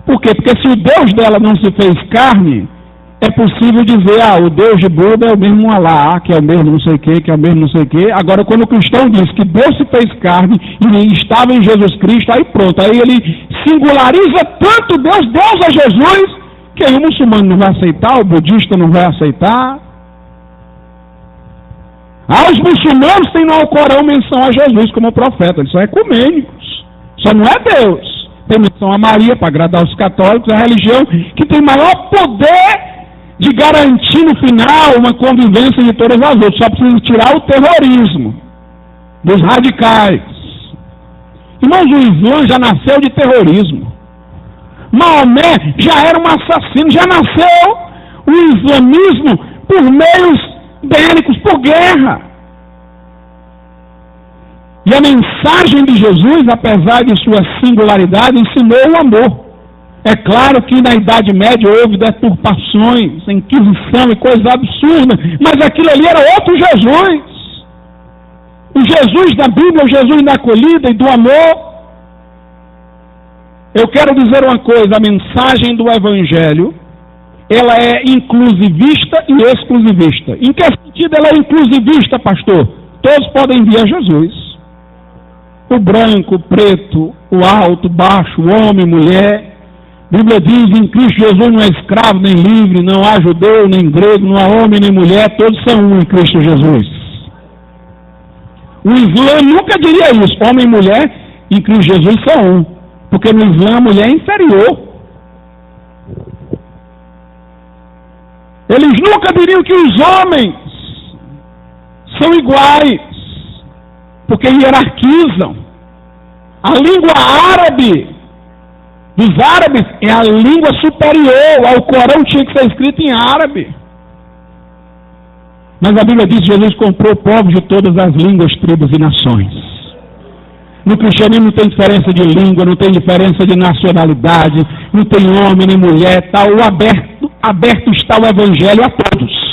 Por quê? Porque se o Deus dela não se fez carne, é possível dizer, o Deus de Buda é o mesmo Alá, que é o mesmo não sei o que, que é o mesmo não sei o que. Agora, quando o cristão diz que Deus se fez carne e estava em Jesus Cristo, aí pronto, aí ele singulariza tanto Deus é Jesus, que aí o muçulmano não vai aceitar, o budista não vai aceitar. Os muçulmanos têm no Alcorão menção a Jesus como profeta, eles são ecumênicos, só não é Deus. Tem menção a Maria para agradar os católicos, a religião que tem maior poder de garantir no final uma convivência de todas as outras. Só precisa tirar o terrorismo dos radicais. Irmãos, o Islã já nasceu de terrorismo. Maomé já era um assassino, já nasceu o islamismo por meios bélicos, por guerra. E a mensagem de Jesus, apesar de sua singularidade, ensinou o amor. É claro que na Idade Média houve deturpações, inquisição e coisas absurdas, mas aquilo ali era outro Jesus. O Jesus da Bíblia, o Jesus da acolhida e do amor. Eu quero dizer uma coisa: a mensagem do Evangelho, ela é inclusivista e exclusivista. Em que sentido ela é inclusivista, pastor? Todos podem vir a Jesus. O branco, o preto, o alto, o baixo, o homem, mulher. A Bíblia diz: em Cristo Jesus não é escravo nem livre, não há judeu nem grego, não há homem nem mulher, todos são um em Cristo Jesus. O Islã nunca diria isso: homem e mulher em Cristo Jesus são um, porque no Islã a mulher é inferior. Eles nunca diriam que os homens são iguais, porque hierarquizam. A língua árabe dos árabes é a língua superior. O Corão tinha que ser escrito em árabe. Mas a Bíblia diz que Jesus comprou povos de todas as línguas, tribos e nações. No cristianismo não tem diferença de língua, não tem diferença de nacionalidade, não tem homem nem mulher, tal. Aberto está o Evangelho a todos.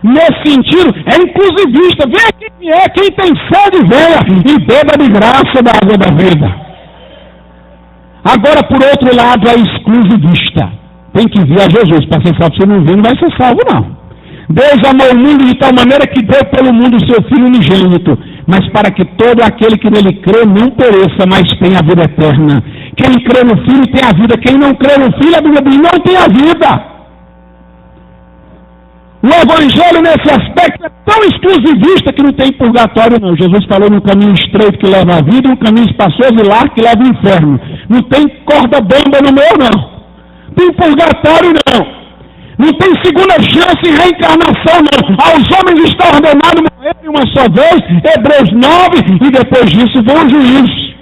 Nesse sentido, é inclusivista. Venha quem vier, quem tem sede, venha e beba de graça da água da vida. Agora, por outro lado, é exclusivista. Tem que vir a Jesus para ser salvo. Se não vir, não vai ser salvo, não. Deus amou o mundo de tal maneira que deu pelo mundo o seu Filho unigênito, mas para que todo aquele que nele crê não pereça, mas tenha a vida eterna. Quem crê no Filho tem a vida. Quem não crê no Filho, a Bíblia diz, não tem a vida. O Evangelho, nesse aspecto, é tão exclusivista que não tem purgatório, não. Jesus falou no caminho estreito que leva à vida e um caminho espaçoso e largo que leva ao inferno. Não tem corda bamba no meu, não. Tem purgatório, não. Não tem segunda chance em reencarnação, não. Aos homens está ordenado morrer uma só vez, Hebreus 9, e depois disso vão os juízos.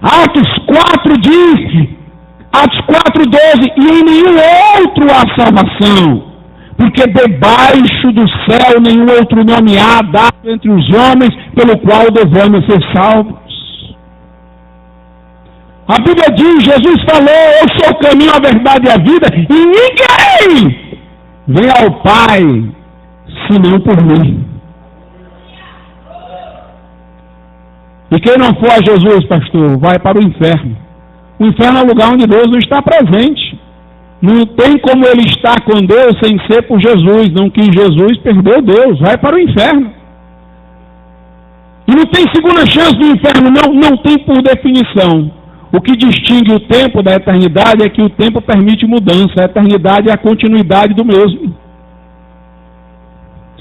Atos 4 diz, Atos 4:12, e em nenhum outro há salvação. Porque debaixo do céu nenhum outro nome há dado entre os homens pelo qual devemos ser salvos. A Bíblia diz, Jesus falou, eu sou o caminho, a verdade e a vida, e ninguém vem ao Pai senão por mim. E quem não for a Jesus, pastor, vai para o inferno. O inferno é o lugar onde Deus não está presente. Não tem como ele estar com Deus sem ser por Jesus. Não quis Jesus, perdeu Deus, vai para o inferno. E não tem segunda chance no inferno, não tem por definição. O que distingue o tempo da eternidade é que o tempo permite mudança. A eternidade é a continuidade do mesmo.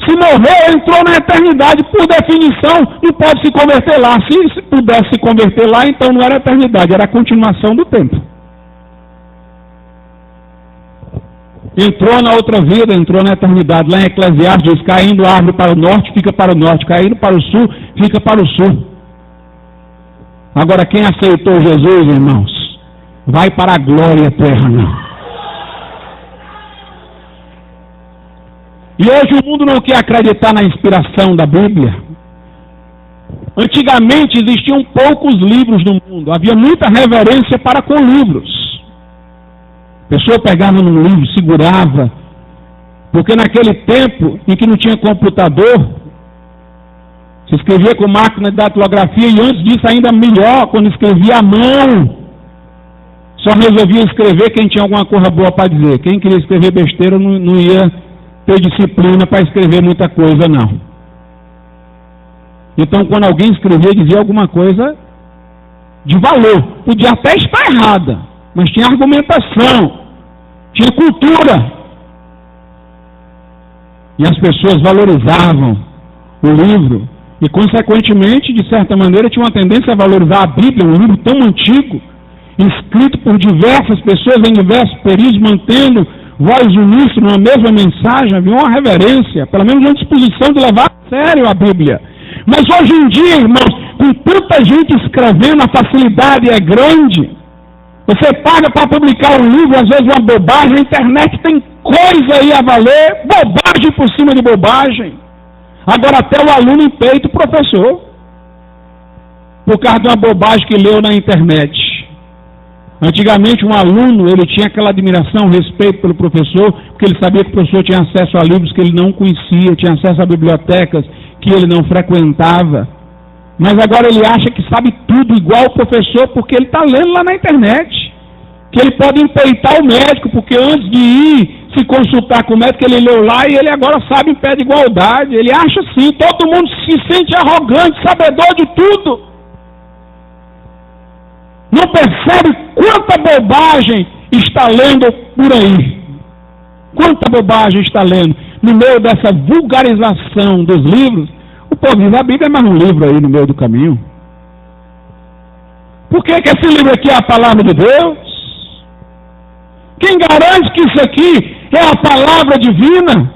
Se morreu, entrou na eternidade, por definição, não pode se converter lá. Se pudesse se converter lá, então não era eternidade, era a continuação do tempo. Entrou na outra vida, entrou na eternidade. Lá em Eclesiastes diz, caindo a árvore para o norte, fica para o norte. Caindo para o sul, fica para o sul. Agora, quem aceitou Jesus, irmãos, vai para a glória eterna. E hoje o mundo não quer acreditar na inspiração da Bíblia. Antigamente existiam poucos livros no mundo, havia muita reverência para com livros. A pessoa pegava num livro, segurava, porque naquele tempo em que não tinha computador, se escrevia com máquina de datilografia, e antes disso ainda melhor, quando escrevia à mão. Só resolvia escrever quem tinha alguma coisa boa para dizer. Quem queria escrever besteira não ia ter disciplina para escrever muita coisa, não. Então, quando alguém escrevia, dizia alguma coisa de valor. Podia até estar errada, mas tinha argumentação, tinha cultura. E as pessoas valorizavam o livro e, consequentemente, de certa maneira, tinha uma tendência a valorizar a Bíblia, um livro tão antigo, escrito por diversas pessoas em diversos períodos, mantendo voz uníssona na mesma mensagem. Havia uma reverência, pelo menos uma disposição de levar a sério a Bíblia. Mas hoje em dia, irmãos, com tanta gente escrevendo, a facilidade é grande. Você paga para publicar um livro, às vezes uma bobagem, a internet tem coisa aí a valer, bobagem por cima de bobagem. Agora até o aluno empeita o professor, por causa de uma bobagem que leu na internet. Antigamente um aluno, ele tinha aquela admiração, respeito pelo professor, porque ele sabia que o professor tinha acesso a livros que ele não conhecia, tinha acesso a bibliotecas que ele não frequentava. Mas agora ele acha que sabe tudo igual o professor, porque ele está lendo lá na internet. Que ele pode empeitar o médico, porque antes de ir se consultar com o médico, ele leu lá e ele agora sabe em pé de igualdade. Ele acha assim, todo mundo se sente arrogante, sabedor de tudo. Não percebe quanta bobagem está lendo por aí. Quanta bobagem está lendo. No meio dessa vulgarização dos livros, o povo diz, a Bíblia é mais um livro aí no meio do caminho. Por que esse livro aqui é a palavra de Deus? Quem garante que isso aqui é a palavra divina?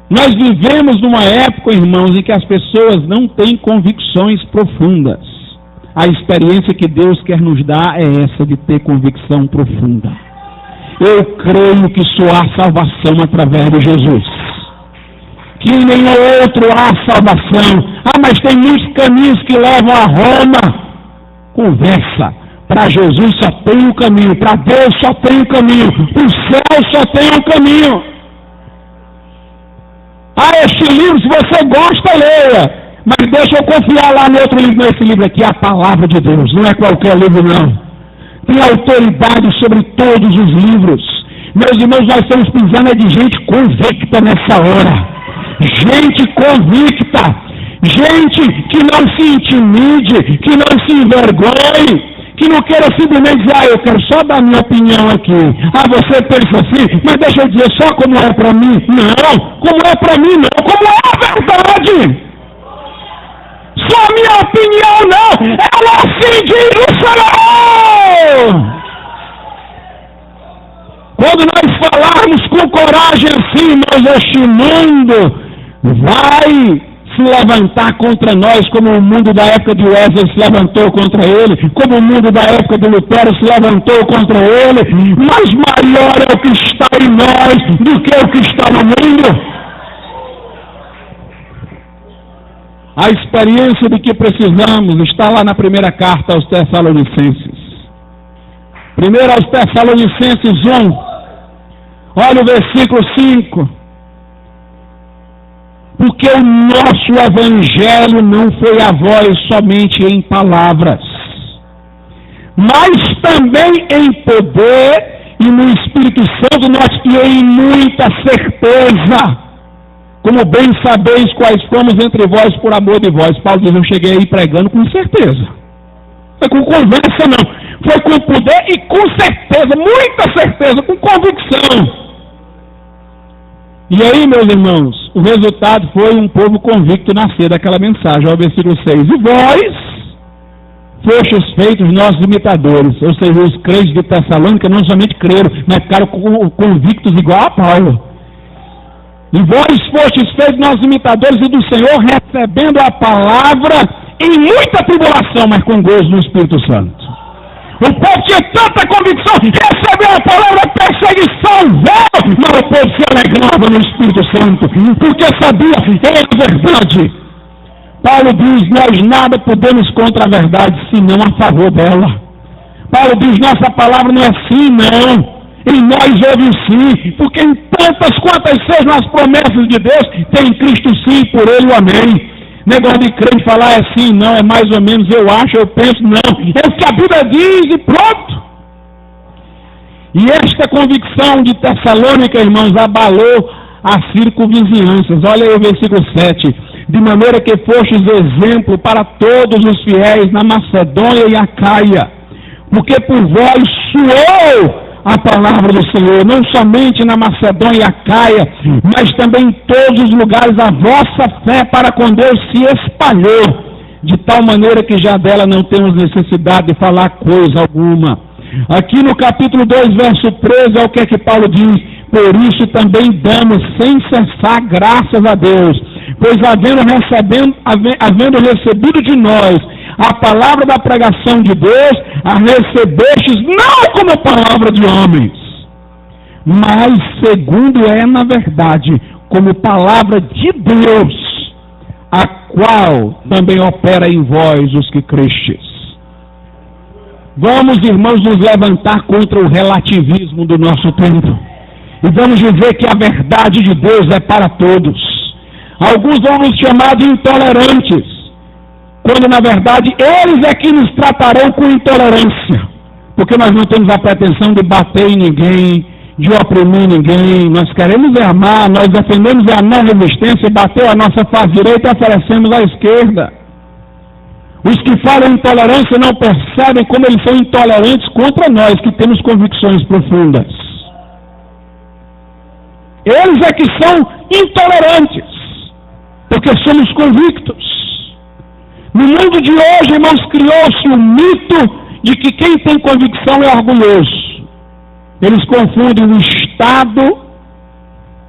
Nós vivemos numa época, irmãos, em que as pessoas não têm convicções profundas. A experiência que Deus quer nos dar é essa de ter convicção profunda. Eu creio que só há salvação através de Jesus. Que em nenhum outro há salvação. Ah, mas tem muitos caminhos que levam a Roma. Conversa. Para Jesus só tem um caminho. Para Deus só tem um caminho. Para o céu só tem um caminho. Ah, este livro, se você gosta, leia. Mas deixa eu confiar lá no outro livro. Não, esse livro aqui é a palavra de Deus. Não é qualquer livro, não. Tem autoridade sobre todos os livros. Meus irmãos, nós estamos precisando de gente convicta nessa hora. Gente convicta. Gente que não se intimide, que não se envergonhe, que não queira simplesmente dizer, eu quero só dar minha opinião aqui. Ah, você pensa assim, mas deixa eu dizer só como é para mim. Não, como é para mim não, como é a verdade. Só a minha opinião não, ela assim diz o Senhor. Quando nós falarmos com coragem assim, irmãos, este mundo vai se levantar contra nós, como o mundo da época de Wesley se levantou contra ele, como o mundo da época de Lutero se levantou contra ele, mas maior é o que está em nós do que o que está no mundo. A experiência de que precisamos está lá na primeira carta aos Tessalonicenses. Primeiro aos Tessalonicenses 1, olha o versículo 5. Porque o nosso evangelho não foi a vós somente em palavras, mas também em poder e no Espírito Santo e em muita certeza. Como bem sabeis quais fomos entre vós por amor de vós. Paulo diz, eu cheguei aí pregando com certeza. Foi com conversa não. Foi com poder e com certeza, muita certeza, com convicção. E aí, meus irmãos, o resultado foi um povo convicto nascer daquela mensagem. Olha o versículo 6. E vós fostes feitos nossos imitadores. Ou seja, os crentes de Tessalônica não somente creram, mas ficaram convictos igual a Paulo. E vós fostes feitos nossos imitadores e do Senhor, recebendo a palavra em muita tribulação, mas com gozo no Espírito Santo. O povo tinha tanta convicção, recebeu a palavra, perseguição, veio, mas o povo se alegrava no Espírito Santo, porque sabia que era a verdade. Paulo diz, nós nada podemos contra a verdade, senão a favor dela. Paulo diz, nossa palavra não é sim, não. Em nós houve o sim, porque em tantas quantas sejam as promessas de Deus, tem Cristo sim, por ele o amém. Negócio de crer e falar é sim, não, é mais ou menos, eu acho, eu penso, não. É o que a Bíblia diz e pronto. E esta convicção de Tessalônica, irmãos, abalou as circunvizinhanças. Olha aí o versículo 7. De maneira que fostes exemplo para todos os fiéis na Macedônia e Acaia, porque por vós soou a palavra do Senhor, não somente na Macedônia e Acaia, mas também em todos os lugares a vossa fé para com Deus se espalhou, de tal maneira que já dela não temos necessidade de falar coisa alguma. Aqui no capítulo 2, verso 13, é o que é que Paulo diz: por isso também damos sem cessar graças a Deus, pois havendo recebido de nós a palavra da pregação de Deus, a recebestes não como palavra de homens, mas segundo é na verdade, como palavra de Deus, a qual também opera em vós os que crestes. Vamos, irmãos, nos levantar contra o relativismo do nosso tempo, e vamos dizer que a verdade de Deus é para todos. Alguns vão nos chamar de intolerantes, quando na verdade eles é que nos tratarão com intolerância, porque nós não temos a pretensão de bater em ninguém, de oprimir ninguém. Nós queremos amar, nós defendemos a não resistência, bater a nossa face direita e oferecemos a esquerda. Os que falam intolerância não percebem como eles são intolerantes contra nós que temos convicções profundas. Eles é que são intolerantes, porque somos convictos. No mundo de hoje, irmãos, criou-se o mito de que quem tem convicção é orgulhoso. Eles confundem o estado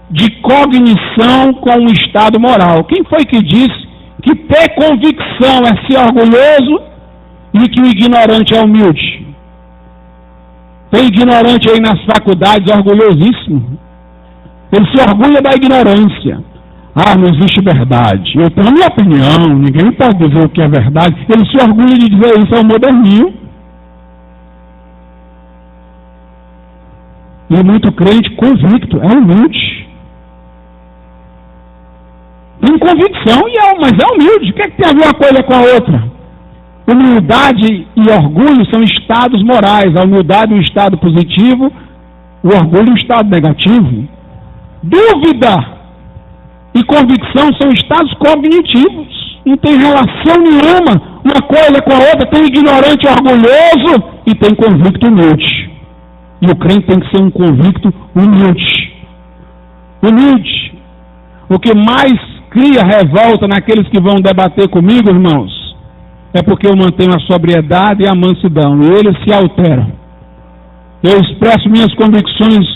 de cognição com o estado moral. Quem foi que disse que ter convicção é ser orgulhoso e que o ignorante é humilde? Tem ignorante aí nas faculdades orgulhosíssimo. Ele se orgulha da ignorância. Ah, não existe verdade. Eu tenho a minha opinião, ninguém pode dizer o que é verdade. Ele se orgulha de dizer isso, é o moderninho. E muito crente convicto, é humilde. Tem convicção, mas é humilde. O que é que tem a ver uma coisa com a outra? Humildade e orgulho são estados morais. A humildade é um estado positivo, o orgulho é um estado negativo. Dúvida e convicção são estados cognitivos. Não tem relação nenhuma uma coisa com a outra. Tem ignorante orgulhoso e tem convicto humilde. E o crente tem que ser um convicto humilde. Humilde. O que mais cria revolta naqueles que vão debater comigo, irmãos, é porque eu mantenho a sobriedade e a mansidão, e eles se alteram. Eu expresso minhas convicções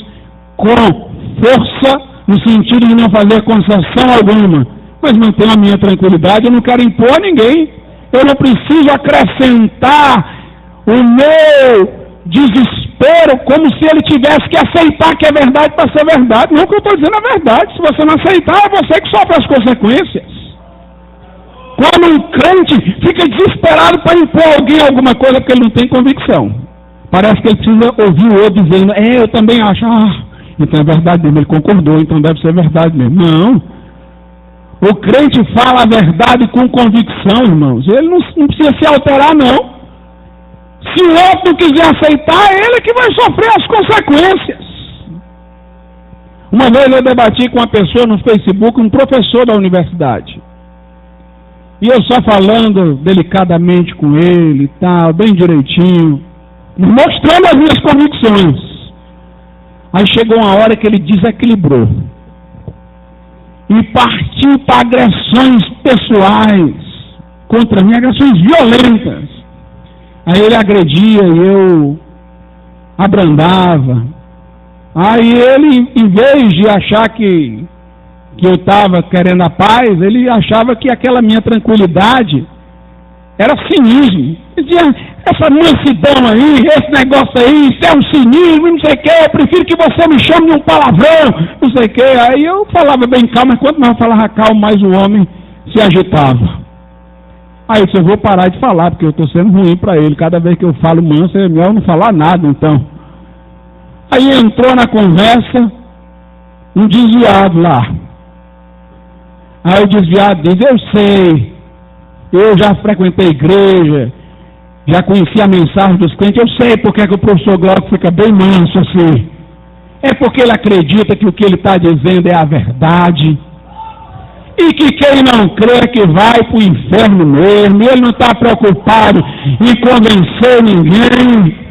com força, no sentido de não fazer concessão alguma, mas mantenho a minha tranquilidade. Eu não quero impor a ninguém, eu não preciso acrescentar o meu desespero como se ele tivesse que aceitar que é verdade para ser verdade. Não, que eu estou dizendo é verdade. Se você não aceitar, é você que sofre as consequências. Quando um crente fica desesperado para impor a alguém alguma coisa porque ele não tem convicção, parece que ele precisa ouvir o outro dizendo: eu também acho. Então é verdade mesmo, ele concordou, então deve ser verdade mesmo. Não. O crente fala a verdade com convicção, irmãos. Ele não precisa se alterar, não. Se o outro não quiser aceitar, é ele que vai sofrer as consequências. Uma vez eu debati com uma pessoa no Facebook, um professor da universidade. E eu só falando delicadamente com ele e tal, bem direitinho, mostrando as minhas convicções. Aí chegou uma hora que ele desequilibrou e partiu para agressões pessoais contra mim, agressões violentas. Aí ele agredia e eu abrandava. Aí ele, em vez de achar que eu estava querendo a paz, ele achava que aquela minha tranquilidade Era cinismo. Dizia, essa mansidão aí, esse negócio aí, isso é um cinismo, não sei o que, eu prefiro que você me chame de um palavrão, não sei o que. Aí eu falava bem calmo, mas quanto mais eu falava calmo, mais o homem se agitava. Aí eu disse, eu vou parar de falar, porque eu estou sendo ruim para ele. Cada vez que eu falo manso, é melhor não falar nada, então. Aí entrou na conversa um desviado lá. Aí o desviado diz, eu sei, eu já frequentei a igreja, já conheci a mensagem dos crentes, eu sei porque é que o professor Glauco fica bem manso assim. É porque ele acredita que o que ele está dizendo é a verdade. E que quem não crê que vai para o inferno mesmo, ele não está preocupado em convencer ninguém.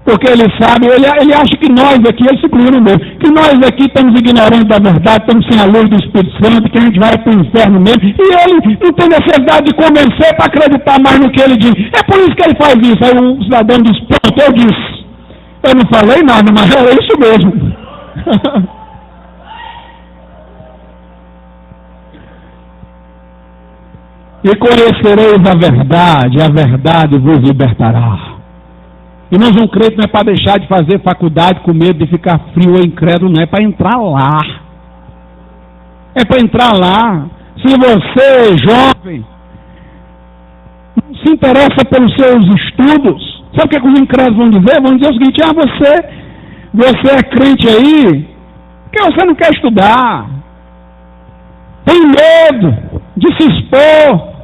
Porque ele sabe, ele acha que nós aqui, ele se inclui no meio, que nós aqui estamos ignorantes da verdade, estamos sem a luz do Espírito Santo, que a gente vai para o inferno mesmo, e ele não tem necessidade de convencer para acreditar mais no que ele diz. É por isso que ele faz isso. Aí o cidadão diz, pronto, eu disse. Eu não falei nada, mas era isso mesmo. E conhecereis a verdade vos libertará. Irmãos, um crente não é para deixar de fazer faculdade com medo de ficar frio ou incrédulo, não é para entrar lá. É para entrar lá. Se você, jovem, não se interessa pelos seus estudos, sabe o que os incrédulos vão dizer? Vão dizer o seguinte, você é crente aí, porque você não quer estudar. Tem medo de se expor.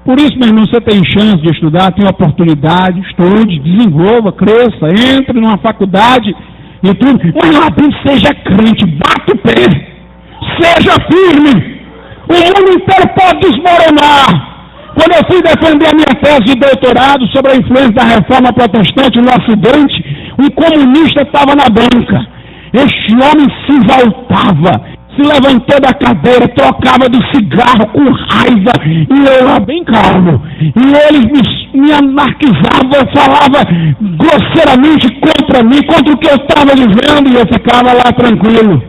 Por isso, meu irmão, você tem chance de estudar, tem oportunidade, estude, desenvolva, cresça, entre numa faculdade e tudo. Mas lá dentro seja crente, bata o pé, seja firme. O mundo inteiro pode desmoronar. Quando eu fui defender a minha tese de doutorado sobre a influência da reforma protestante no Ocidente, um comunista estava na banca. Este homem se exaltava, se levantou da cadeira, trocava de cigarro com raiva, e eu lá bem calmo. E eles me anarquizavam, falava grosseiramente contra mim, contra o que eu estava dizendo, e eu ficava lá tranquilo.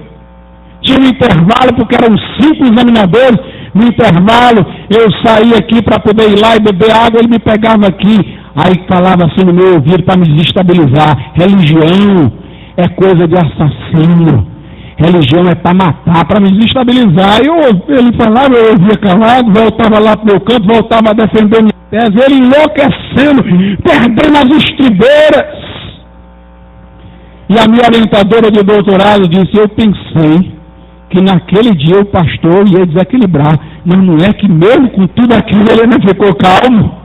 Tinha um intervalo, porque eram 5 examinadores. No intervalo, eu saía aqui para poder ir lá e beber água, ele me pegava aqui, aí falava assim no meu ouvido para me desestabilizar. Religião é coisa de assassino. Religião é para matar, para me desestabilizar. Ele falava, eu ouvia calado, voltava lá para o meu canto, voltava a defender minha tese, ele enlouquecendo, perdendo as estribeiras. E a minha orientadora de doutorado disse, eu pensei que naquele dia o pastor ia desequilibrar, mas não é que mesmo com tudo aquilo ele não ficou calmo.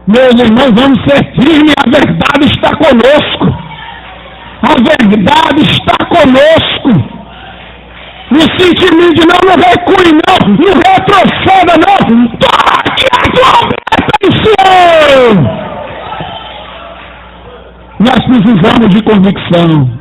Meus irmãos, vamos ser firmes, a verdade está conosco. A verdade está conosco. Não se intimide não, não recue não retroceda não. Toque a tua atenção. Nós precisamos de convicção.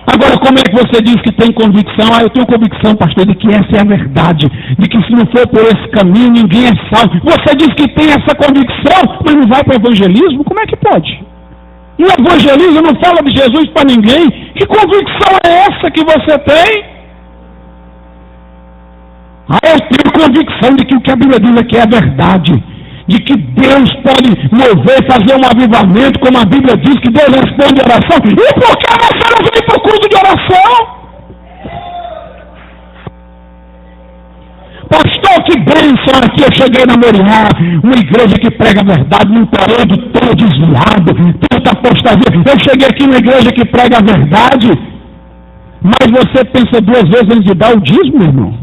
Agora, como é que você diz que tem convicção? Eu tenho convicção, pastor, de que essa é a verdade, de que se não for por esse caminho, ninguém é salvo. Você diz que tem essa convicção, mas não vai para o evangelismo? Como é que pode? Não evangeliza, não fala de Jesus para ninguém. Que convicção é essa que você tem? Eu tenho convicção de que o que a Bíblia diz aqui é a verdade. De que Deus pode mover, fazer um avivamento, como a Bíblia diz, que Deus responde a oração. E por que você não vem para o culto de oração? Pastor, que bênção aqui, eu cheguei na Moriá, uma igreja que prega a verdade, num período todo desviado, tanta apostasia. Eu cheguei aqui numa igreja que prega a verdade, mas você pensa 2 vezes antes de dar o dízimo, irmão?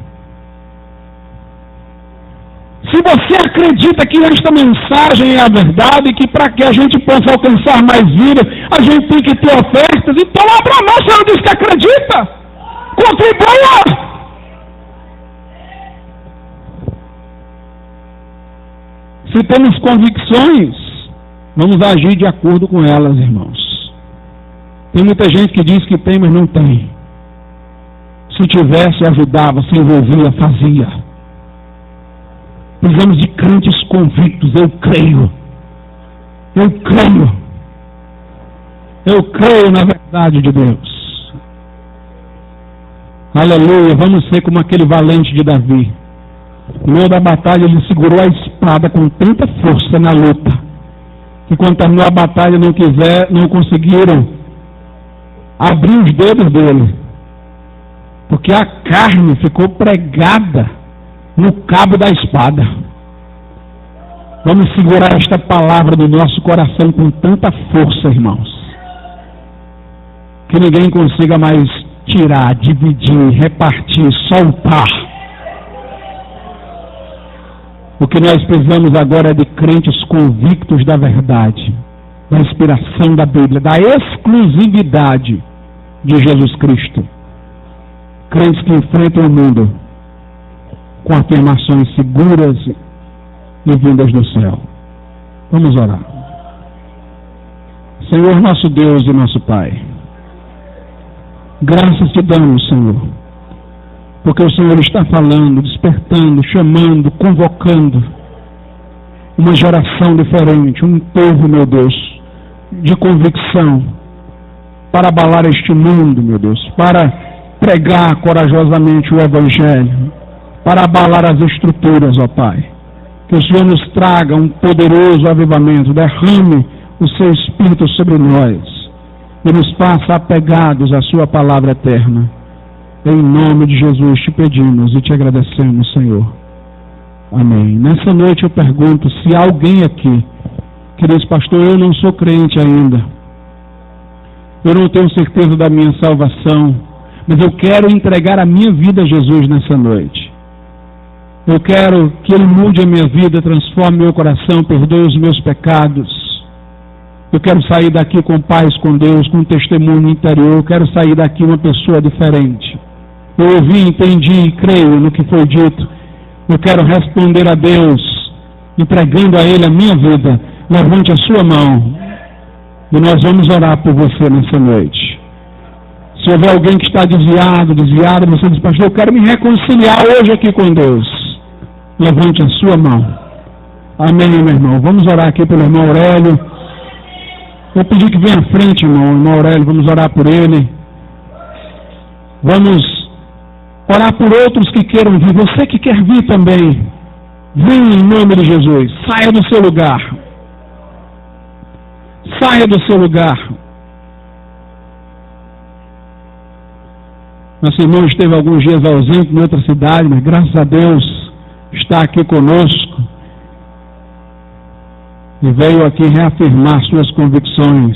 Se você acredita que esta mensagem é a verdade, que para que a gente possa alcançar mais vidas, a gente tem que ter ofertas, então abra a mão, você não diz que acredita. Contribua. Se temos convicções, vamos agir de acordo com elas, irmãos. Tem muita gente que diz que tem, mas não tem. Se tivesse, ajudava, se envolvia, fazia. Precisamos de crentes convictos. Eu creio. Eu creio na verdade de Deus. Aleluia. Vamos ser como aquele valente de Davi. No meio da batalha, ele segurou a espada com tanta força na luta, que quando terminou a batalha não conseguiram abrir os dedos dele, porque a carne ficou pregada no cabo da espada. Vamos segurar esta palavra no nosso coração com tanta força, irmãos, que ninguém consiga mais tirar, dividir, repartir, soltar. O que nós precisamos agora é de crentes convictos da verdade, da inspiração da Bíblia, da exclusividade de Jesus Cristo. Crentes que enfrentam o mundo com afirmações seguras e vindas do céu. Vamos orar. Senhor nosso Deus e nosso Pai, graças te damos, Senhor, porque o Senhor está falando, despertando, chamando, convocando uma geração diferente, um povo, meu Deus, de convicção, para abalar este mundo, meu Deus, para pregar corajosamente o Evangelho, para abalar as estruturas, ó Pai. Que o Senhor nos traga um poderoso avivamento, derrame o seu Espírito sobre nós e nos faça apegados à sua palavra eterna. Em nome de Jesus te pedimos e te agradecemos, Senhor. Amém. Nessa noite eu pergunto se há alguém aqui que diz: pastor, eu não sou crente ainda, eu não tenho certeza da minha salvação, mas eu quero entregar a minha vida a Jesus nessa noite. Eu quero que Ele mude a minha vida, transforme meu coração, perdoe os meus pecados. Eu quero sair daqui com paz com Deus, com um testemunho interior. Eu quero sair daqui uma pessoa diferente. Eu ouvi, entendi e creio no que foi dito. Eu quero responder a Deus, entregando a Ele a minha vida. Levante a sua mão e nós vamos orar por você nessa noite. Se houver alguém que está desviado, você diz: pastor, eu quero me reconciliar hoje aqui com Deus. Levante a sua mão. Amém, meu irmão. Vamos orar aqui pelo irmão Aurélio. Vou pedir que venha à frente, irmão Aurélio. Vamos orar por ele. Vamos orar por outros que queiram vir. Você que quer vir também, venha em nome de Jesus. Saia do seu lugar. Saia do seu lugar. Nosso irmão esteve alguns dias ausente em outra cidade, mas graças a Deus está aqui conosco e veio aqui reafirmar suas convicções.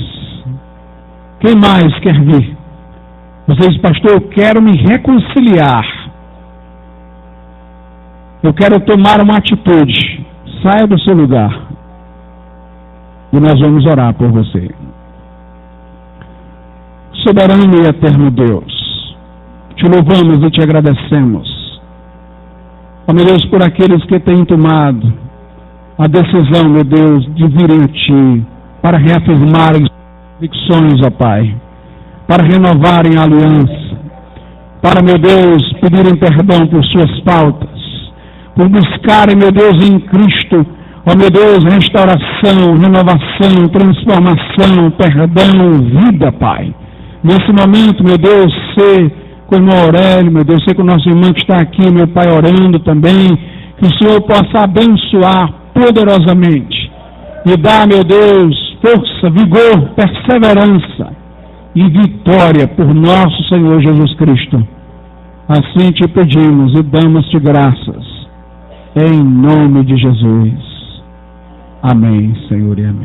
Quem mais quer vir? Você diz: pastor, eu quero me reconciliar, eu quero tomar uma atitude. Saia do seu lugar e nós vamos orar por você. Soberano e eterno Deus, te louvamos e te agradecemos, ó meu Deus, por aqueles que têm tomado a decisão, meu Deus, de virem a Ti, para reafirmarem convicções, ó Pai, para renovarem a aliança, para, meu Deus, pedirem perdão por suas faltas, por buscarem, meu Deus, em Cristo, ó meu Deus, restauração, renovação, transformação, perdão, vida, Pai. Nesse momento, meu Deus, com o irmão Aurélio, meu Deus, com o nosso irmão que está aqui, meu Pai, orando também, que o Senhor possa abençoar poderosamente e dar, meu Deus, força, vigor, perseverança e vitória por nosso Senhor Jesus Cristo. Assim te pedimos e damos-te graças, em nome de Jesus. Amém, Senhor, e amém.